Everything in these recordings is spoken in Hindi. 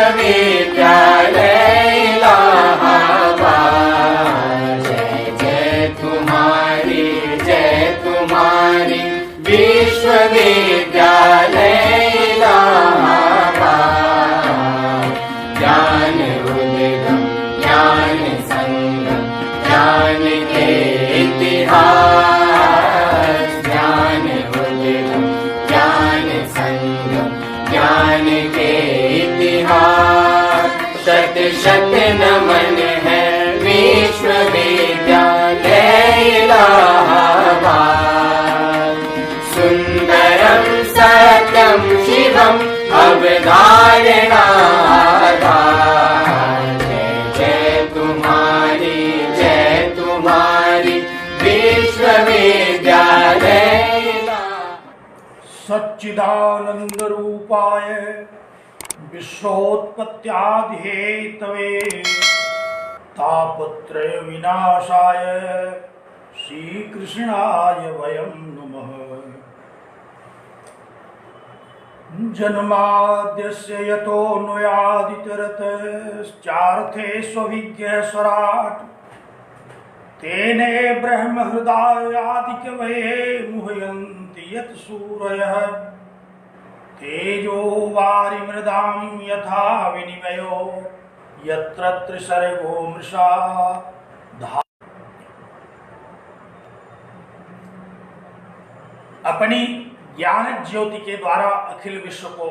विश्वविद्यालय इलाहाबाद। जय तुम्हारी विश्वविद्यालय इलाहाबाद। ज्ञान उद्गम ज्ञान संगम ज्ञान के इतिहास। ज्ञान उद्गम ज्ञान संगम ज्ञान के इतिहास। शत शत नमन है विश्वविद्यालय इलाहाबाद। सुंदरम सत्यम शिवम अवधारणा। जय तुम्हारी विश्वविद्यालय। सच्चिदानंद रूपाय विश्वोत्पत्त्यादिहेतवे तापत्रय विनाशाय श्रीकृष्णाय वयं नमः। जन्माद्यस्य यतोऽन्वयादितरतश्चार्थेष्वभिज्ञः स्वराट् तेने ब्रह्महृदायादिकवये मुह्यन्ति यत् सूरयः। तेजो वारिमृदां यथा विनिमयो यत्र त्रिसर्गो मृषा। अपनी ज्ञान ज्योति के द्वारा अखिल विश्व को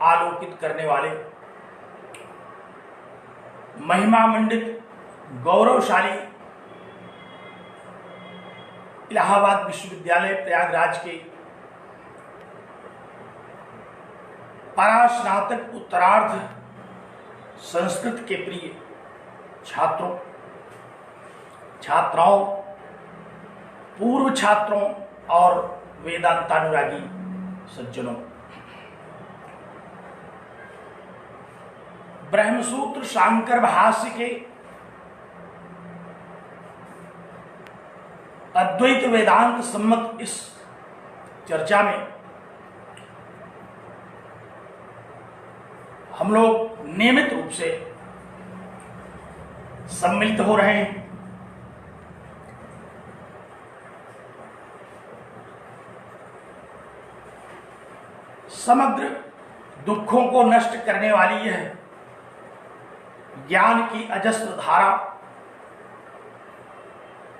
आलोकित करने वाले महिमा मंडित गौरवशाली इलाहाबाद विश्वविद्यालय प्रयागराज के परास्नातक उत्तरार्ध संस्कृत के प्रिय छात्रों छात्राओं पूर्व छात्रों और वेदांतानुरागी सज्जनों, ब्रह्मसूत्र शांकर भाष्य के अद्वैत वेदांत सम्मत इस चर्चा में हम लोग नियमित रूप से सम्मिलित हो रहे हैं। समग्र दुखों को नष्ट करने वाली यह ज्ञान की अजस्र धारा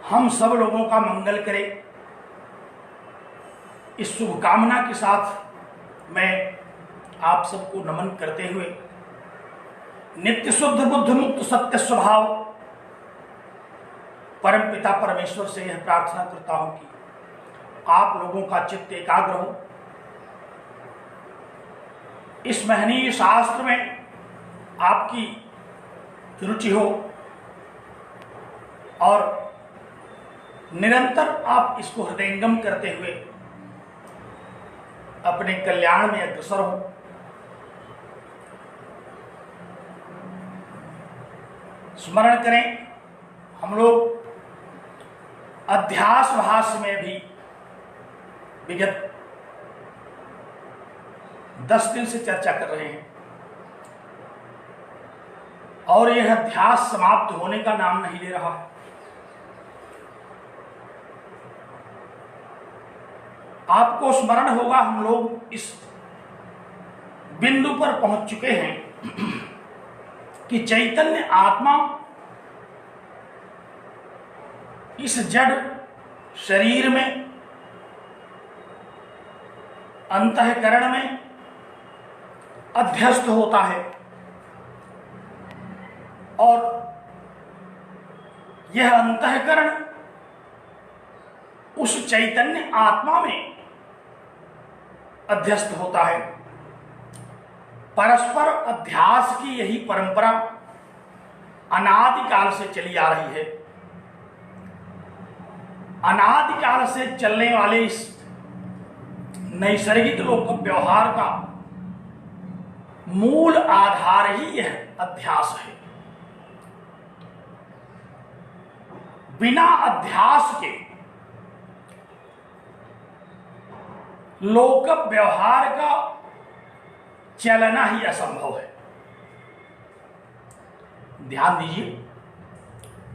हम सब लोगों का मंगल करे, इस शुभकामना के साथ मैं आप सबको नमन करते हुए नित्य शुद्ध बुद्ध मुक्त सत्य स्वभाव परम पिता परमेश्वर से यह प्रार्थना करता हूं कि आप लोगों का चित्त एकाग्र हो, इस महनीय शास्त्र में आपकी रुचि हो और निरंतर आप इसको हृदयंगम करते हुए अपने कल्याण में अग्रसर हो। स्मरण करें, हम लोग अध्यास भाष्य में भी विगत 10 दिन से चर्चा कर रहे हैं और यह अध्यास समाप्त होने का नाम नहीं ले रहा है। आपको स्मरण होगा, हम लोग इस बिंदु पर पहुंच चुके हैं कि चैतन्य आत्मा इस जड़ शरीर में अंतःकरण में अध्यस्त होता है और यह अंतःकरण उस चैतन्य आत्मा में अध्यस्त होता है। परस्पर अध्यास की यही परंपरा अनादिकाल से चली आ रही है। अनादिकाल से चलने वाले इस नैसर्गिक लोक व्यवहार का मूल आधार ही यह अध्यास है। बिना अध्यास के लोक व्यवहार का चलना ही असंभव है। ध्यान दीजिए,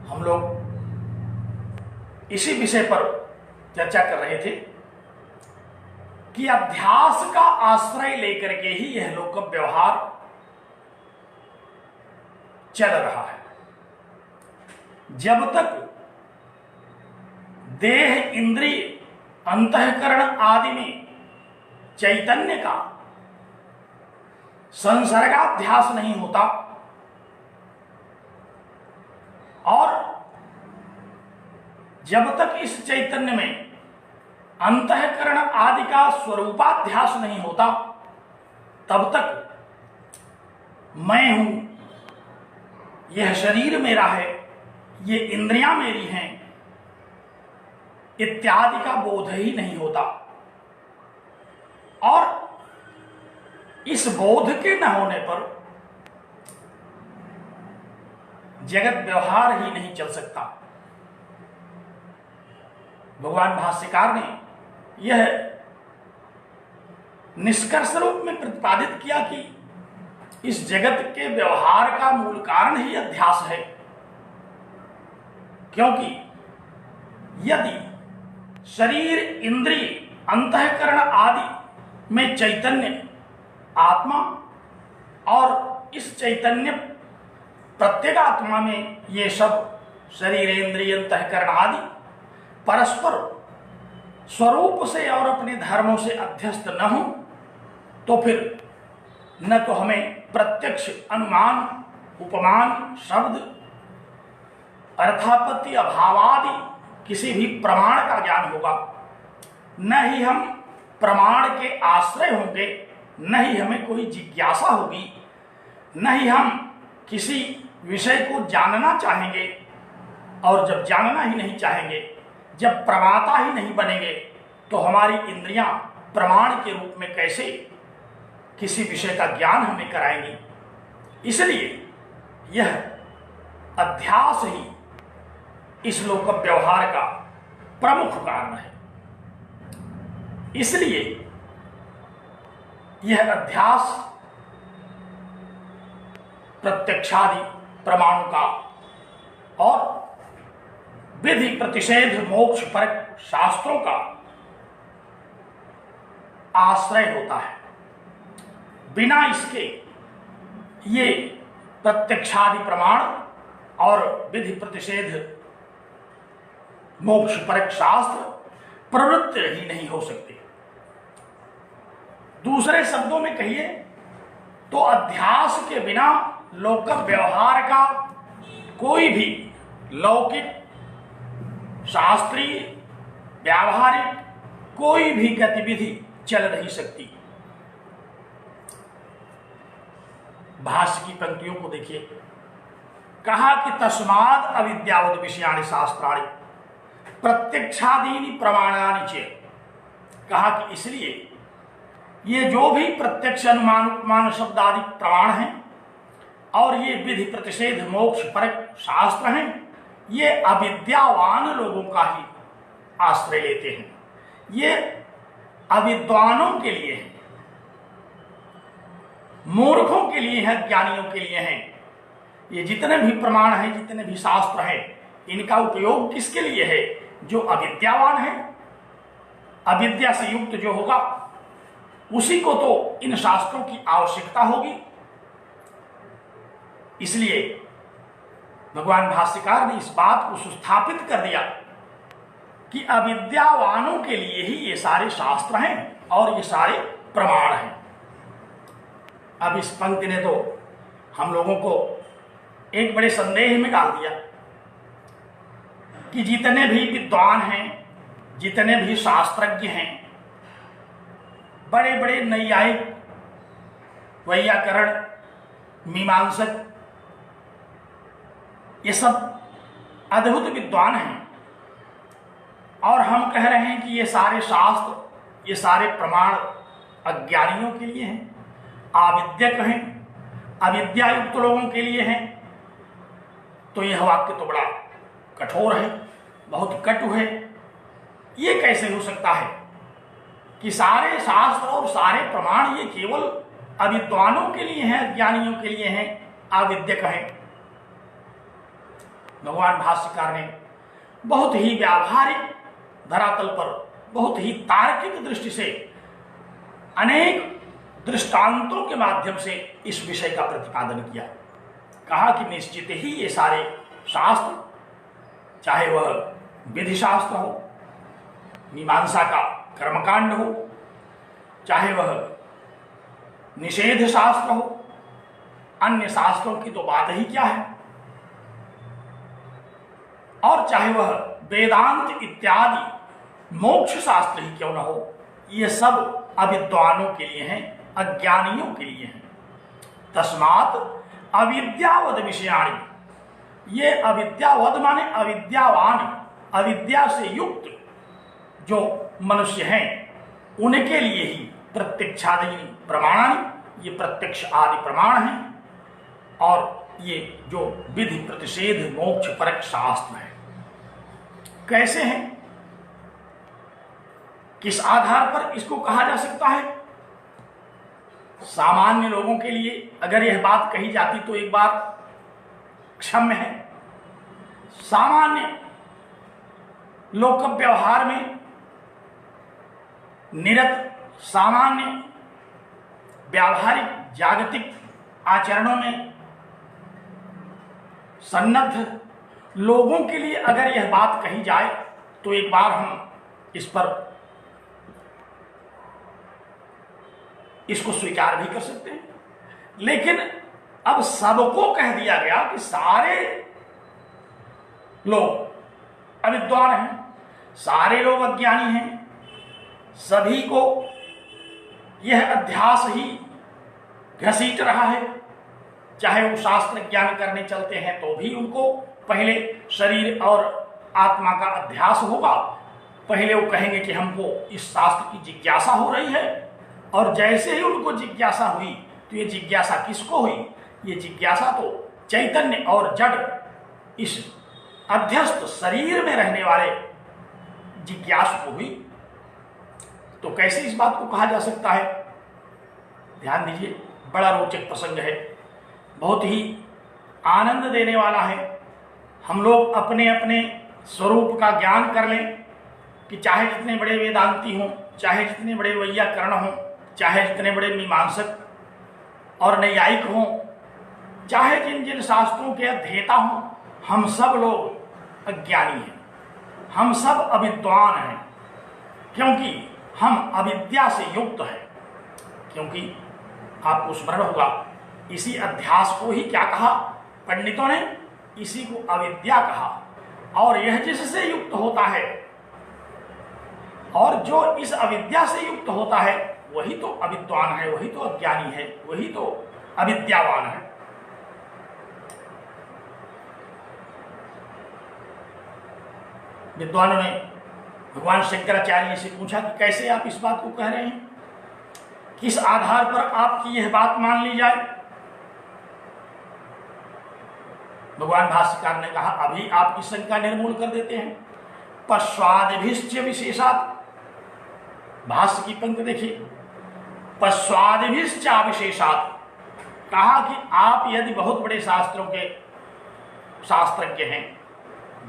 हम लोग इसी विषय पर चर्चा कर रहे थे कि अध्यास का आश्रय लेकर के ही यह लोक व्यवहार चल रहा है। जब तक देह, इंद्रिय, अंतःकरण आदि में चैतन्य का संसर्गाध्यास नहीं होता और जब तक इस चैतन्य में अंतःकरण आदि का स्वरूपाध्यास नहीं होता, तब तक मैं हूं, यह शरीर मेरा है, ये इंद्रियां मेरी हैं इत्यादि का बोध ही नहीं होता। और इस बोध के न होने पर जगत व्यवहार ही नहीं चल सकता। भगवान भाष्यकार ने यह निष्कर्ष रूप में प्रतिपादित किया कि इस जगत के व्यवहार का मूल कारण ही अध्यास है, क्योंकि यदि शरीर, इंद्रिय, अंतःकरण आदि में चैतन्य आत्मा और इस चैतन्य प्रत्येक आत्मा में ये सब शरीर, इंद्रिय, अंतःकरण आदि परस्पर स्वरूप से और अपने धर्मों से अध्यस्त न हो, तो फिर न तो हमें प्रत्यक्ष अनुमान, उपमान, शब्द, अर्थापत्ति, अभावादि किसी भी प्रमाण का ज्ञान होगा, न ही हम प्रमाण के आश्रय होंगे, न ही हमें कोई जिज्ञासा होगी, न ही हम किसी विषय को जानना चाहेंगे। और जब जानना ही नहीं चाहेंगे, जब प्रमाता ही नहीं बनेंगे, तो हमारी इंद्रियां प्रमाण के रूप में कैसे किसी विषय का ज्ञान हमें कराएंगी। इसलिए यह अध्यास ही इस लोक व्यवहार का प्रमुख कारण है। इसलिए यह अध्यास प्रत्यक्षादि प्रमाणों का और विधि प्रतिषेध मोक्ष परक शास्त्रों का आश्रय होता है। बिना इसके ये प्रत्यक्षादि प्रमाण और विधि प्रतिषेध मोक्ष परक शास्त्र प्रवृत्त ही नहीं हो सकते। दूसरे शब्दों में कहिए तो अध्यास के बिना लोक व्यवहार का कोई भी लौकिक, शास्त्रीय, व्यावहारिक कोई भी गतिविधि चल नहीं सकती। भाष्य की पंक्तियों को देखिए, कहा कि तस्माद अविद्यावद विषयाणि शास्त्राणि प्रत्यक्षादीनि प्रमाणानि च। कहा कि इसलिए ये जो भी प्रत्यक्ष, अनुमान, उपमान, शब्द आदि प्रमाण हैं और ये विधि प्रतिषेध मोक्ष परक शास्त्र हैं, ये अविद्यावान लोगों का ही आश्रय लेते हैं। ये अविद्वानों के लिए है, मूर्खों के लिए है, ज्ञानियों के लिए हैं। ये जितने भी प्रमाण हैं, जितने भी शास्त्र हैं, इनका उपयोग किसके लिए है? जो अविद्यावान है, अविद्या से युक्त जो होगा उसी को तो इन शास्त्रों की आवश्यकता होगी। इसलिए भगवान भाष्यकार ने इस बात को सुस्थापित कर दिया कि अविद्यावानों के लिए ही ये सारे शास्त्र हैं और ये सारे प्रमाण हैं। अब इस पंक्ति ने तो हम लोगों को एक बड़े संदेह में डाल दिया कि जितने भी विद्वान हैं, जितने भी शास्त्रज्ञ हैं, बड़े बड़े नैयायिक, वैयाकरण, मीमांसक, ये सब अद्भुत विद्वान हैं और हम कह रहे हैं कि ये सारे शास्त्र, ये सारे प्रमाण अज्ञानियों के लिए हैं, आविद्यक हैं, अविद्यायुक्त लोगों के लिए हैं। तो यह वाक्य तो बड़ा कठोर है, बहुत कटु है। ये कैसे हो सकता है कि सारे शास्त्र और सारे प्रमाण ये केवल अविद्वानों के लिए हैं, अज्ञानियों के लिए हैं, आविद्यक हैं? भगवान भाष्यकार ने बहुत ही व्यावहारिक धरातल पर, बहुत ही तार्किक दृष्टि से, अनेक दृष्टांतों के माध्यम से इस विषय का प्रतिपादन किया। कहा कि निश्चित ही ये सारे शास्त्र, चाहे वह विधि शास्त्र हो, मीमांसा का कर्मकांड हो, चाहे वह निषेध शास्त्र हो, अन्य शास्त्रों की तो बात ही क्या है, और चाहे वह वेदांत इत्यादि मोक्ष शास्त्र ही क्यों न हो, ये सब अविद्वानों के लिए हैं, अज्ञानियों के लिए हैं। तस्मात् अविद्यावद विषयाणि, ये अविद्यावद माने अविद्यावान, अविद्या से युक्त जो मनुष्य हैं उनके लिए ही प्रत्यक्षादि प्रमाणानि, ये प्रत्यक्ष आदि प्रमाण हैं, और ये जो विधि प्रतिषेध मोक्ष परक शास्त्र है। कैसे हैं, किस आधार पर इसको कहा जा सकता है? सामान्य लोगों के लिए अगर यह बात कही जाती तो एक बार क्षम्य है। सामान्य लोक व्यवहार में निरत, सामान्य व्यावहारिक जागतिक आचरणों में सन्नद्ध लोगों के लिए अगर यह बात कही जाए तो एक बार हम इस पर इसको स्वीकार भी कर सकते हैं। लेकिन अब सबको कह दिया गया कि सारे लोग अविद्वान हैं, सारे लोग अज्ञानी हैं, सभी को यह अध्यास ही घसीट रहा है। चाहे वो शास्त्र ज्ञान करने चलते हैं तो भी उनको पहले शरीर और आत्मा का अध्यास होगा। पहले वो कहेंगे कि हमको इस शास्त्र की जिज्ञासा हो रही है, और जैसे ही उनको जिज्ञासा हुई तो ये जिज्ञासा किसको हुई? ये जिज्ञासा तो चैतन्य और जड़ इस अध्यस्त शरीर में रहने वाले जिज्ञासु को हुई। तो कैसे इस बात को कहा जा सकता है? ध्यान दीजिए, बड़ा रोचक प्रसंग है, बहुत ही आनंद देने वाला है। हम लोग अपने अपने स्वरूप का ज्ञान कर लें कि चाहे जितने बड़े वेदांती हों, चाहे जितने बड़े वैयाकरण हों, चाहे जितने बड़े मीमांसक और न्यायिक हों, चाहे जिन जिन शास्त्रों के अध्येता हों, हम सब लोग अज्ञानी हैं, हम सब अविद्वान हैं, क्योंकि हम अविद्या से युक्त हैं। क्योंकि आपको स्मरण होगा, इसी अध्यास को ही क्या कहा पंडितों ने? इसी को अविद्या कहा। और यह जिससे युक्त होता है, और जो इस अविद्या से युक्त होता है, वही तो अविद्वान है, वही तो अज्ञानी है, वही तो अविद्यावान है। विद्वानों ने भगवान शंकराचार्य से पूछा कि कैसे आप इस बात को कह रहे हैं, किस आधार पर आपकी यह बात मान ली जाए? भगवान भाष्यकार ने कहा, अभी आपकी शंका निर्मूल कर देते हैं। पश्चाद्भिश्च विशेषात्, भाष्य की पंक्ति देखिए, पश्चाद्भिश्च विशेषात्, कहा कि आप यदि बहुत बड़े शास्त्रों के शास्त्रज्ञ हैं,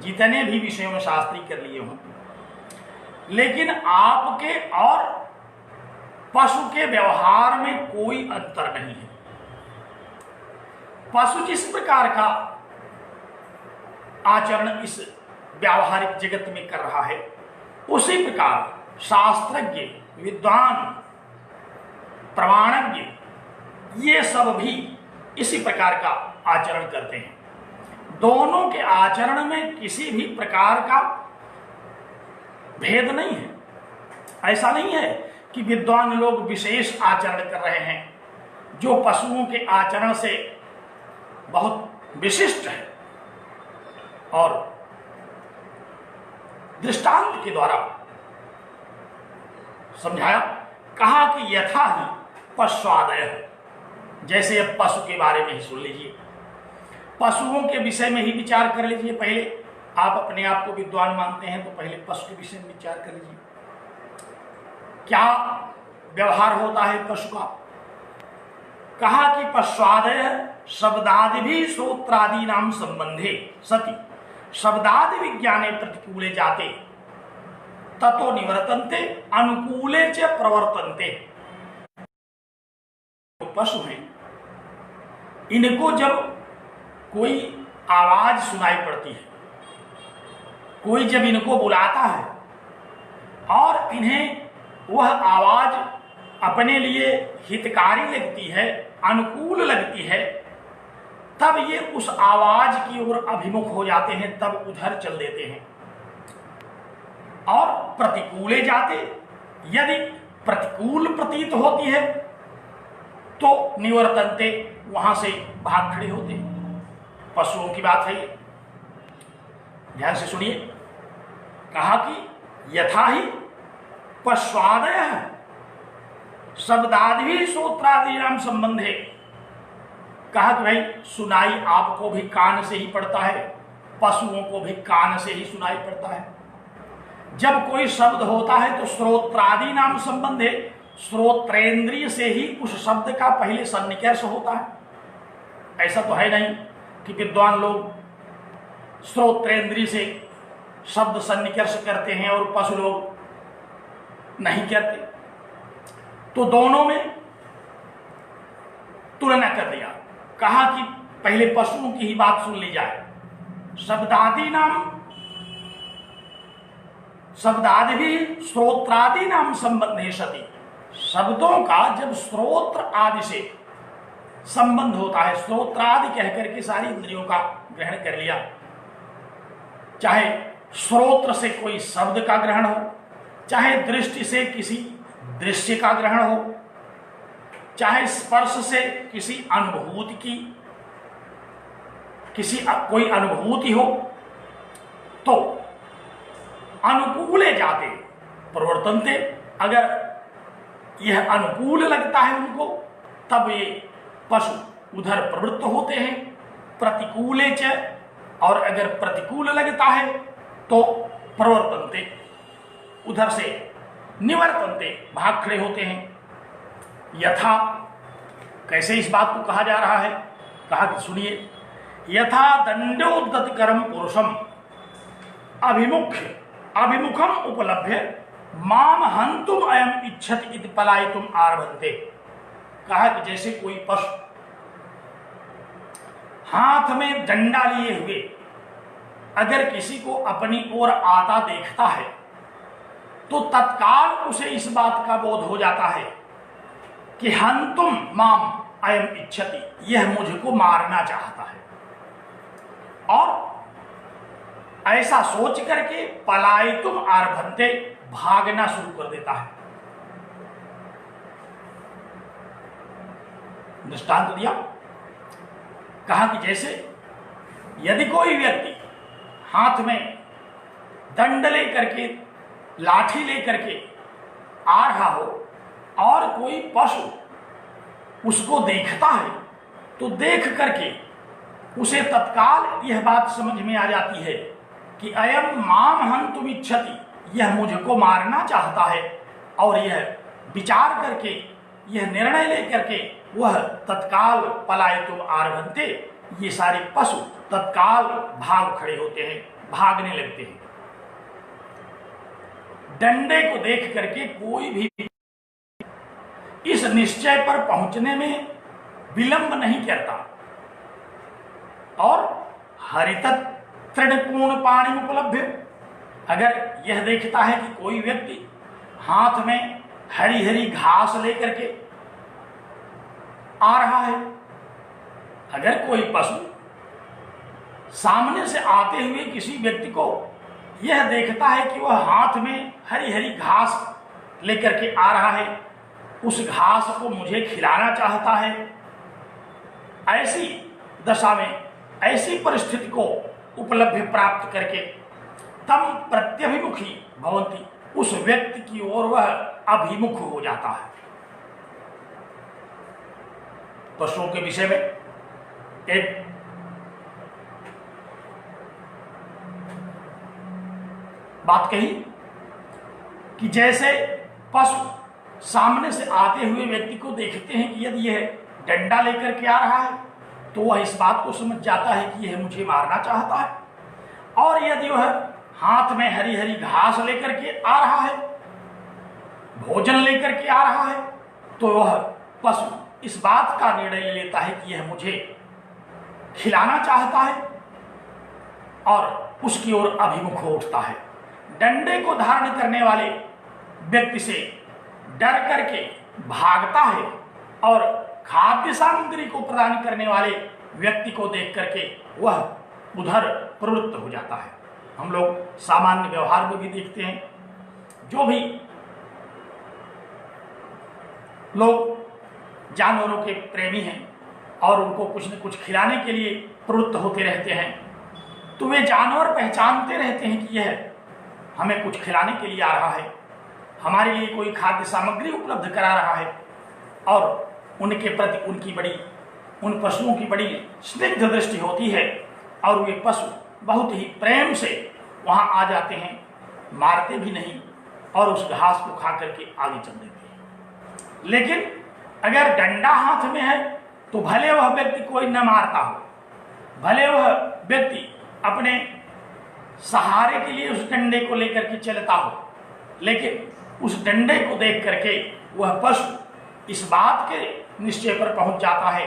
जितने भी विषयों में शास्त्री कर लिए हों, लेकिन आपके और पशु के व्यवहार में कोई अंतर नहीं है। पशु जिस प्रकार का आचरण इस व्यावहारिक जगत में कर रहा है, उसी प्रकार शास्त्रज्ञ, विद्वान, प्रमाणज्ञ, ये सब भी इसी प्रकार का आचरण करते हैं। दोनों के आचरण में किसी भी प्रकार का भेद नहीं है। ऐसा नहीं है कि विद्वान लोग विशेष आचरण कर रहे हैं जो पशुओं के आचरण से बहुत विशिष्ट है। और दृष्टांत के द्वारा समझाया, कहा कि यथा ही पश्वादय, जैसे अब पशु के बारे में ही सुन लीजिए, पशुओं के विषय में ही विचार कर लीजिए। पहले आप अपने आप को विद्वान मानते हैं तो पहले पशु के विषय में विचार कर लीजिए, क्या व्यवहार होता है पशु का। कहा कि पश्वादय शब्दादि भी श्रोत्रादि नाम संबंधे सति, शब्दादि विज्ञाने प्रतिकूले जाते ततो निवर्तन्ते अनुकूले च प्रवर्तन्ते। पशु हैं, इनको जब कोई आवाज सुनाई पड़ती है, कोई जब इनको बुलाता है और इन्हें वह आवाज अपने लिए हितकारी लगती है, अनुकूल लगती है, तब ये उस आवाज की ओर अभिमुख हो जाते हैं, तब उधर चल देते हैं। और प्रतिकूले जाते, यदि प्रतिकूल प्रतीत होती है तो निवर्तन्ते, वहां से भाग खड़े होते हैं। पशुओं की बात है ये, ध्यान से सुनिए। कहा कि यथा ही पश्वादय शब्दादि श्रोत्रादि नाम संबंधे। कहा कि भाई सुनाई आपको भी कान से ही पड़ता है, पशुओं को भी कान से ही सुनाई पड़ता है। जब कोई शब्द होता है तो श्रोत्रादि नाम संबंध है, श्रोत्रेंद्रिय से ही उस शब्द का पहले सन्निकर्ष होता है। ऐसा तो है नहीं कि विद्वान लोग श्रोत्रेंद्रिय से शब्द सन्निकर्ष करते हैं और पशु लोग नहीं करते। तो दोनों में तुलना कर दिया। कहा कि पहले पशुओं की ही बात सुन ली जाए। शब्दादि भी श्रोत्रादि नाम संबंध है सती। शब्दों का जब स्रोत्र आदि से संबंध होता है, स्रोत्रादि कहकर के सारी इंद्रियों का ग्रहण कर लिया, चाहे स्रोत्र से कोई शब्द का ग्रहण हो, चाहे दृष्टि से किसी दृश्य का ग्रहण हो, चाहे स्पर्श से किसी अनुभूति की कोई अनुभूति हो, तो अनुकूले जाते प्रवर्तनते। अगर यह अनुकूल लगता है उनको, तब ये पशु उधर प्रवृत्त होते हैं। प्रतिकूले च, और अगर प्रतिकूल लगता है तो प्रवर्तनते, उधर से निवर्तनते, भाग खड़े होते हैं। यथा, कैसे इस बात को कहा जा रहा है? कहा कि सुनिए, यथा दंडोद्गतकरम पुरुषम अभिमुखम उपलभ्य माम हंतुम अयम इच्छति इति पलायितुम आरभन्ते। कहा कि जैसे कोई पशु हाथ में डंडा लिए हुए अगर किसी को अपनी ओर आता देखता है तो तत्काल उसे इस बात का बोध हो जाता है कि हंतुम माम अयम इच्छति, यह मुझको मारना चाहता है, और ऐसा सोच करके पलायितुम आरभन्ते, भागना शुरू कर देता है। दृष्टांत दिया। कहा कि जैसे यदि कोई व्यक्ति हाथ में दंड लेकर के, लाठी लेकर के आ रहा हो और कोई पशु उसको देखता है, तो देख करके उसे तत्काल यह बात समझ में आ जाती है कि अयम माम हंतुम इच्छति, यह मुझको मारना चाहता है, और यह विचार करके, यह निर्णय लेकर के वह तत्काल पलायितुम आरभन्ते, ये सारे पशु तत्काल भाग खड़े होते हैं, भागने लगते हैं। डंडे को देख करके कोई भी इस निश्चय पर पहुंचने में विलंब नहीं करता, और हरित तृणपूर्ण पाणी उपलब्ध, अगर यह देखता है कि कोई व्यक्ति हाथ में हरी हरी घास लेकर के आ रहा है, अगर कोई पशु सामने से आते हुए किसी व्यक्ति को यह देखता है कि वह हाथ में हरी हरी घास लेकर के आ रहा है, उस घास को मुझे खिलाना चाहता है, ऐसी दशा में, ऐसी परिस्थिति को उपलब्धि प्राप्त करके तम प्रत्यभिमुखी भवंती, उस व्यक्ति की ओर वह अभिमुख हो जाता है। पशुओं के विषय में एक बात कही कि जैसे पशु सामने से आते हुए व्यक्ति को देखते हैं कि यदि यह डंडा लेकर के आ रहा है तो वह इस बात को समझ जाता है कि यह मुझे मारना चाहता है, और यदि वह हाथ में हरी हरी घास लेकर के आ रहा है, भोजन लेकर के आ रहा है, तो वह पशु इस बात का निर्णय लेता है कि यह मुझे खिलाना चाहता है और उसकी ओर अभिमुख हो उठता है। डंडे को धारण करने वाले व्यक्ति से डर करके भागता है और खाद्य सामग्री को प्रदान करने वाले व्यक्ति को देख करके वह उधर प्रवृत्त हो जाता है। हम लोग सामान्य व्यवहार में भी देखते हैं, जो भी लोग जानवरों के प्रेमी हैं और उनको कुछ न कुछ खिलाने के लिए प्रवृत्त होते रहते हैं, तो वे जानवर पहचानते रहते हैं कि यह हमें कुछ खिलाने के लिए आ रहा है, हमारे लिए कोई खाद्य सामग्री उपलब्ध करा रहा है, और उनके प्रति उन पशुओं की बड़ी स्निग्ध दृष्टि होती है और वे पशु बहुत ही प्रेम से वहां आ जाते हैं, मारते भी नहीं और उस घास को खा करके आगे चल देते हैं। लेकिन अगर डंडा हाथ में है तो भले वह व्यक्ति कोई न मारता हो, भले वह व्यक्ति अपने सहारे के लिए उस डंडे को लेकर के चलता हो, लेकिन उस डंडे को देख करके वह पशु इस बात के निश्चय पर पहुंच जाता है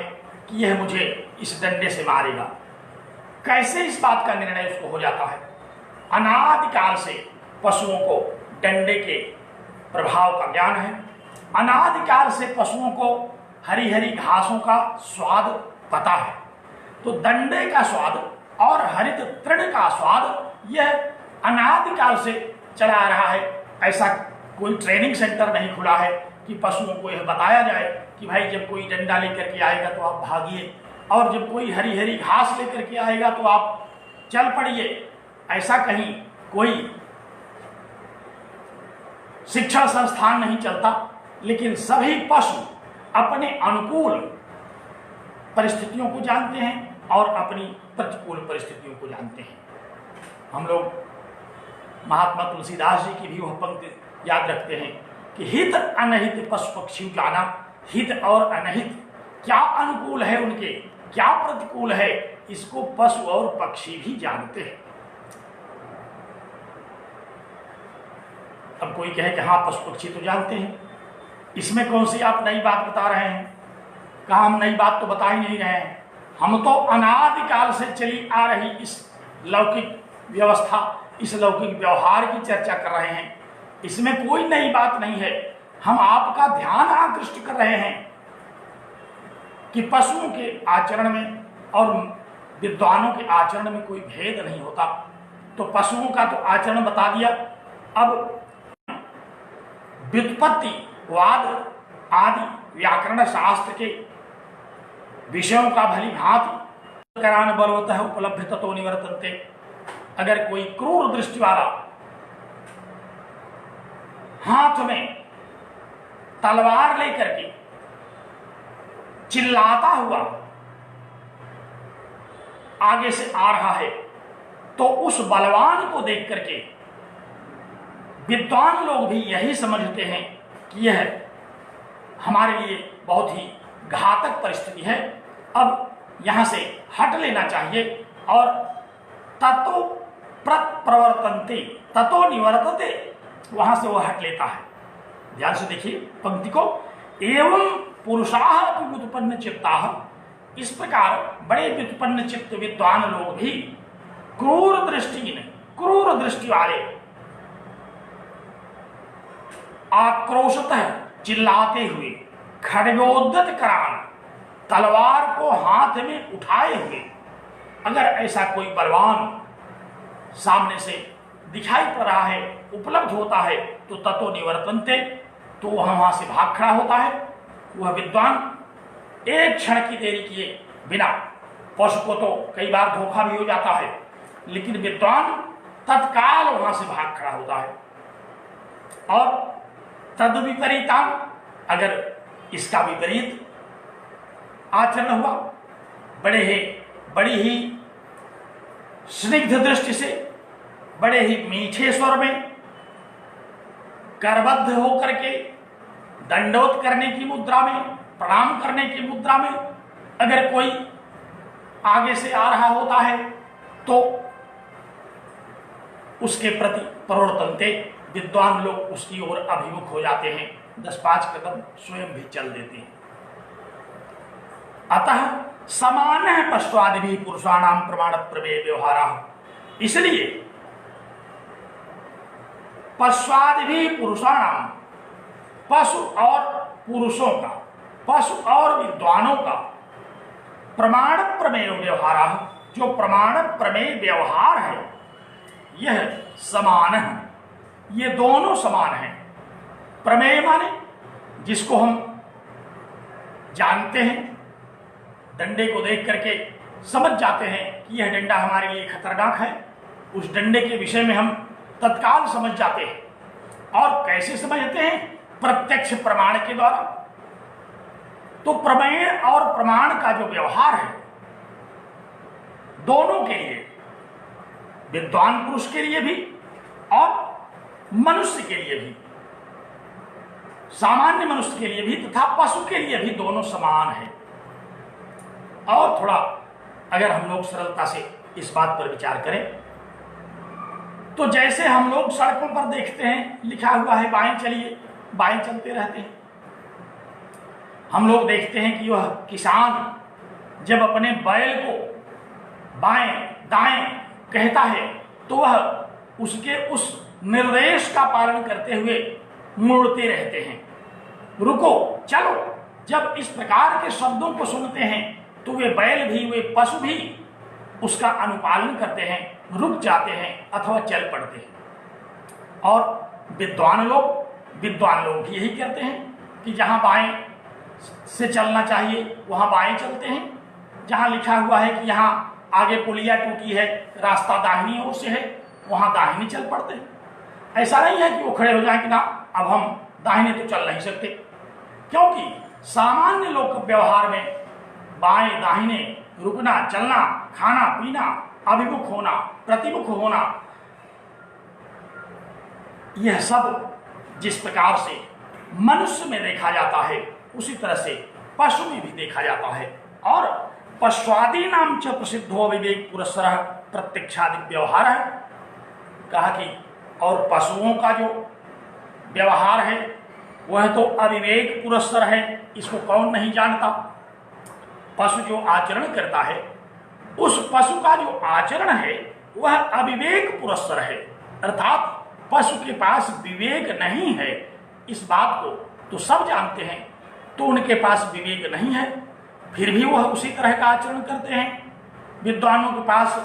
कि यह मुझे इस डंडे से मारेगा। कैसे इस बात का निर्णय उसको हो जाता है? अनादिकाल से पशुओं को डंडे के प्रभाव का ज्ञान है। अनादिकाल से पशुओं को हरी हरी घासों का स्वाद पता है। तो डंडे का स्वाद और हरित तृण का स्वाद यह अनादिकाल से चला आ रहा है। ऐसा कोई ट्रेनिंग सेंटर नहीं खुला है कि पशुओं को यह बताया जाए कि भाई जब कोई डंडा लेकर के आएगा तो आप भागिए, और जब कोई हरी हरी घास लेकर के आएगा तो आप चल पड़िए। ऐसा कहीं कोई शिक्षा संस्थान नहीं चलता, लेकिन सभी पशु अपने अनुकूल परिस्थितियों को जानते हैं और अपनी प्रतिकूल परिस्थितियों को जानते हैं। हम लोग महात्मा तुलसीदास जी की भी वह पंक्ति याद रखते हैं कि हित अनहित पशु पक्षी जाना, हित और अनहित क्या अनुकूल है उनके, क्या प्रतिकूल है, इसको पशु और पक्षी भी जानते हैं। अब कोई कहे कि हाँ पशु पक्षी तो जानते हैं, इसमें कौन सी आप नई बात बता रहे हैं? कहा हम नई बात तो बता ही नहीं रहे हैं, हम तो अनादिकाल से चली आ रही इस लौकिक व्यवस्था, इस लौकिक व्यवहार की चर्चा कर रहे हैं। इसमें कोई नई बात नहीं है। हम आपका ध्यान आकृष्ट कर रहे हैं कि पशुओं के आचरण में और विद्वानों के आचरण में कोई भेद नहीं होता। तो पशुओं का तो आचरण बता दिया। अब व्युत्पत्ति वाद आदि व्याकरण शास्त्र के विषयों का भली भांति करान बलवतः उपलब्ध ततो निवर्तन्ते। अगर कोई क्रूर दृष्टि वाला हाथ में तलवार लेकर के चिल्लाता हुआ आगे से आ रहा है, तो उस बलवान को देख करके विद्वान लोग भी यही समझते हैं कि यह हमारे लिए बहुत ही घातक परिस्थिति है, अब यहां से हट लेना चाहिए। और ततो प्रवर्तन्ते ततो निवर्तते, वहां से वह हट लेता है। ध्यान से देखिए पंक्ति को, एवं पुरुषाः व्युत्पन्न चित्ताः, इस प्रकार बड़े व्युत्पन्न चित्त विद्वान लोग भी क्रूर दृष्टि वाले आक्रोशतः चिल्लाते हुए खड्गोद्यत करान, तलवार को हाथ में उठाए हुए अगर ऐसा कोई बलवान सामने से दिखाई पड़ रहा है, उपलब्ध होता है, तो ततो निवर्तन्ते, तो वह वहां से भाग खड़ा होता है। वह विद्वान एक क्षण की देरी किए बिना, पशु को तो कई बार धोखा भी हो जाता है, लेकिन विद्वान तत्काल वहां से भाग खड़ा होता है। और तद विपरीताम, अगर इसका विपरीत आचरण हुआ, बड़ी ही स्निग्ध दृष्टि से, बड़े ही मीठे स्वर में, करबद्ध होकर के दंडवत करने की मुद्रा में, प्रणाम करने की मुद्रा में अगर कोई आगे से आ रहा होता है, तो उसके प्रति प्रवर्तनते, विद्वान लोग उसकी ओर अभिमुख हो जाते हैं, 10-5 कदम स्वयं भी चल देते हैं। अतः समान है पश्वादि भी पुरुषाणाम प्रमाण प्रमेय व्यवहार। इसलिए पश्वादि भी पुरुषाणाम, पशु और पुरुषों का, पशु और विद्वानों का प्रमाण प्रमेय व्यवहार, जो प्रमाण प्रमेय व्यवहार है यह समान है। ये दोनों समान हैं। प्रमेय माने जिसको हम जानते हैं, डंडे को देख करके समझ जाते हैं कि यह डंडा हमारे लिए खतरनाक है, उस डंडे के विषय में हम तत्काल समझ जाते हैं। और कैसे समझते हैं? प्रत्यक्ष प्रमाण के द्वारा। तो प्रमेय और प्रमाण का जो व्यवहार है दोनों के लिए, विद्वान पुरुष के लिए भी और मनुष्य के लिए भी, सामान्य मनुष्य के लिए भी तथा पशु के लिए भी, दोनों समान है। और थोड़ा अगर हम लोग सरलता से इस बात पर विचार करें तो जैसे हम लोग सड़कों पर देखते हैं लिखा हुआ है बाएं चलिए, बाएं चलते रहते हैं। हम लोग देखते हैं कि वह किसान जब अपने बैल को बाएं दाएं कहता है तो वह उसके उस निर्देश का पालन करते हुए मुड़ते रहते हैं, रुको चलो। जब इस प्रकार के शब्दों को सुनते हैं तो वे बैल भी, वे पशु भी उसका अनुपालन करते हैं, रुक जाते हैं अथवा चल पड़ते हैं। और विद्वान लोग भी यही करते हैं कि जहां बाएं से चलना चाहिए वहां बाएं चलते हैं, जहां लिखा हुआ है कि यहां आगे पुलिया टूटी है, रास्ता दाहिनी ओर से है, वहां दाहिनी चल पड़ते हैं। ऐसा नहीं है कि वो खड़े हो जाए कि ना अब हम दाहिने तो चल नहीं सकते, क्योंकि सामान्य लोक व्यवहार में बाएं दाहिने, रुकना, चलना, खाना पीना, अभिमुख होना, प्रतिमुख होना, यह सब जिस प्रकार से मनुष्य में देखा जाता है उसी तरह से पशु में भी देखा जाता है। और पश्वादी नाम च प्रसिद्धो विवेक पुरस्सर प्रत्यक्षादि व्यवहार है। कहा कि और पशुओं का जो व्यवहार है वह तो अविवेक पुरस्सर है, इसको कौन नहीं जानता। पशु जो आचरण करता है, उस पशु का जो आचरण है वह अविवेक पुरस्सर है, अर्थात पशु के पास विवेक नहीं है। इस बात को तो सब जानते हैं, तो उनके पास विवेक नहीं है, फिर भी वह उसी तरह का आचरण करते हैं। विद्वानों के पास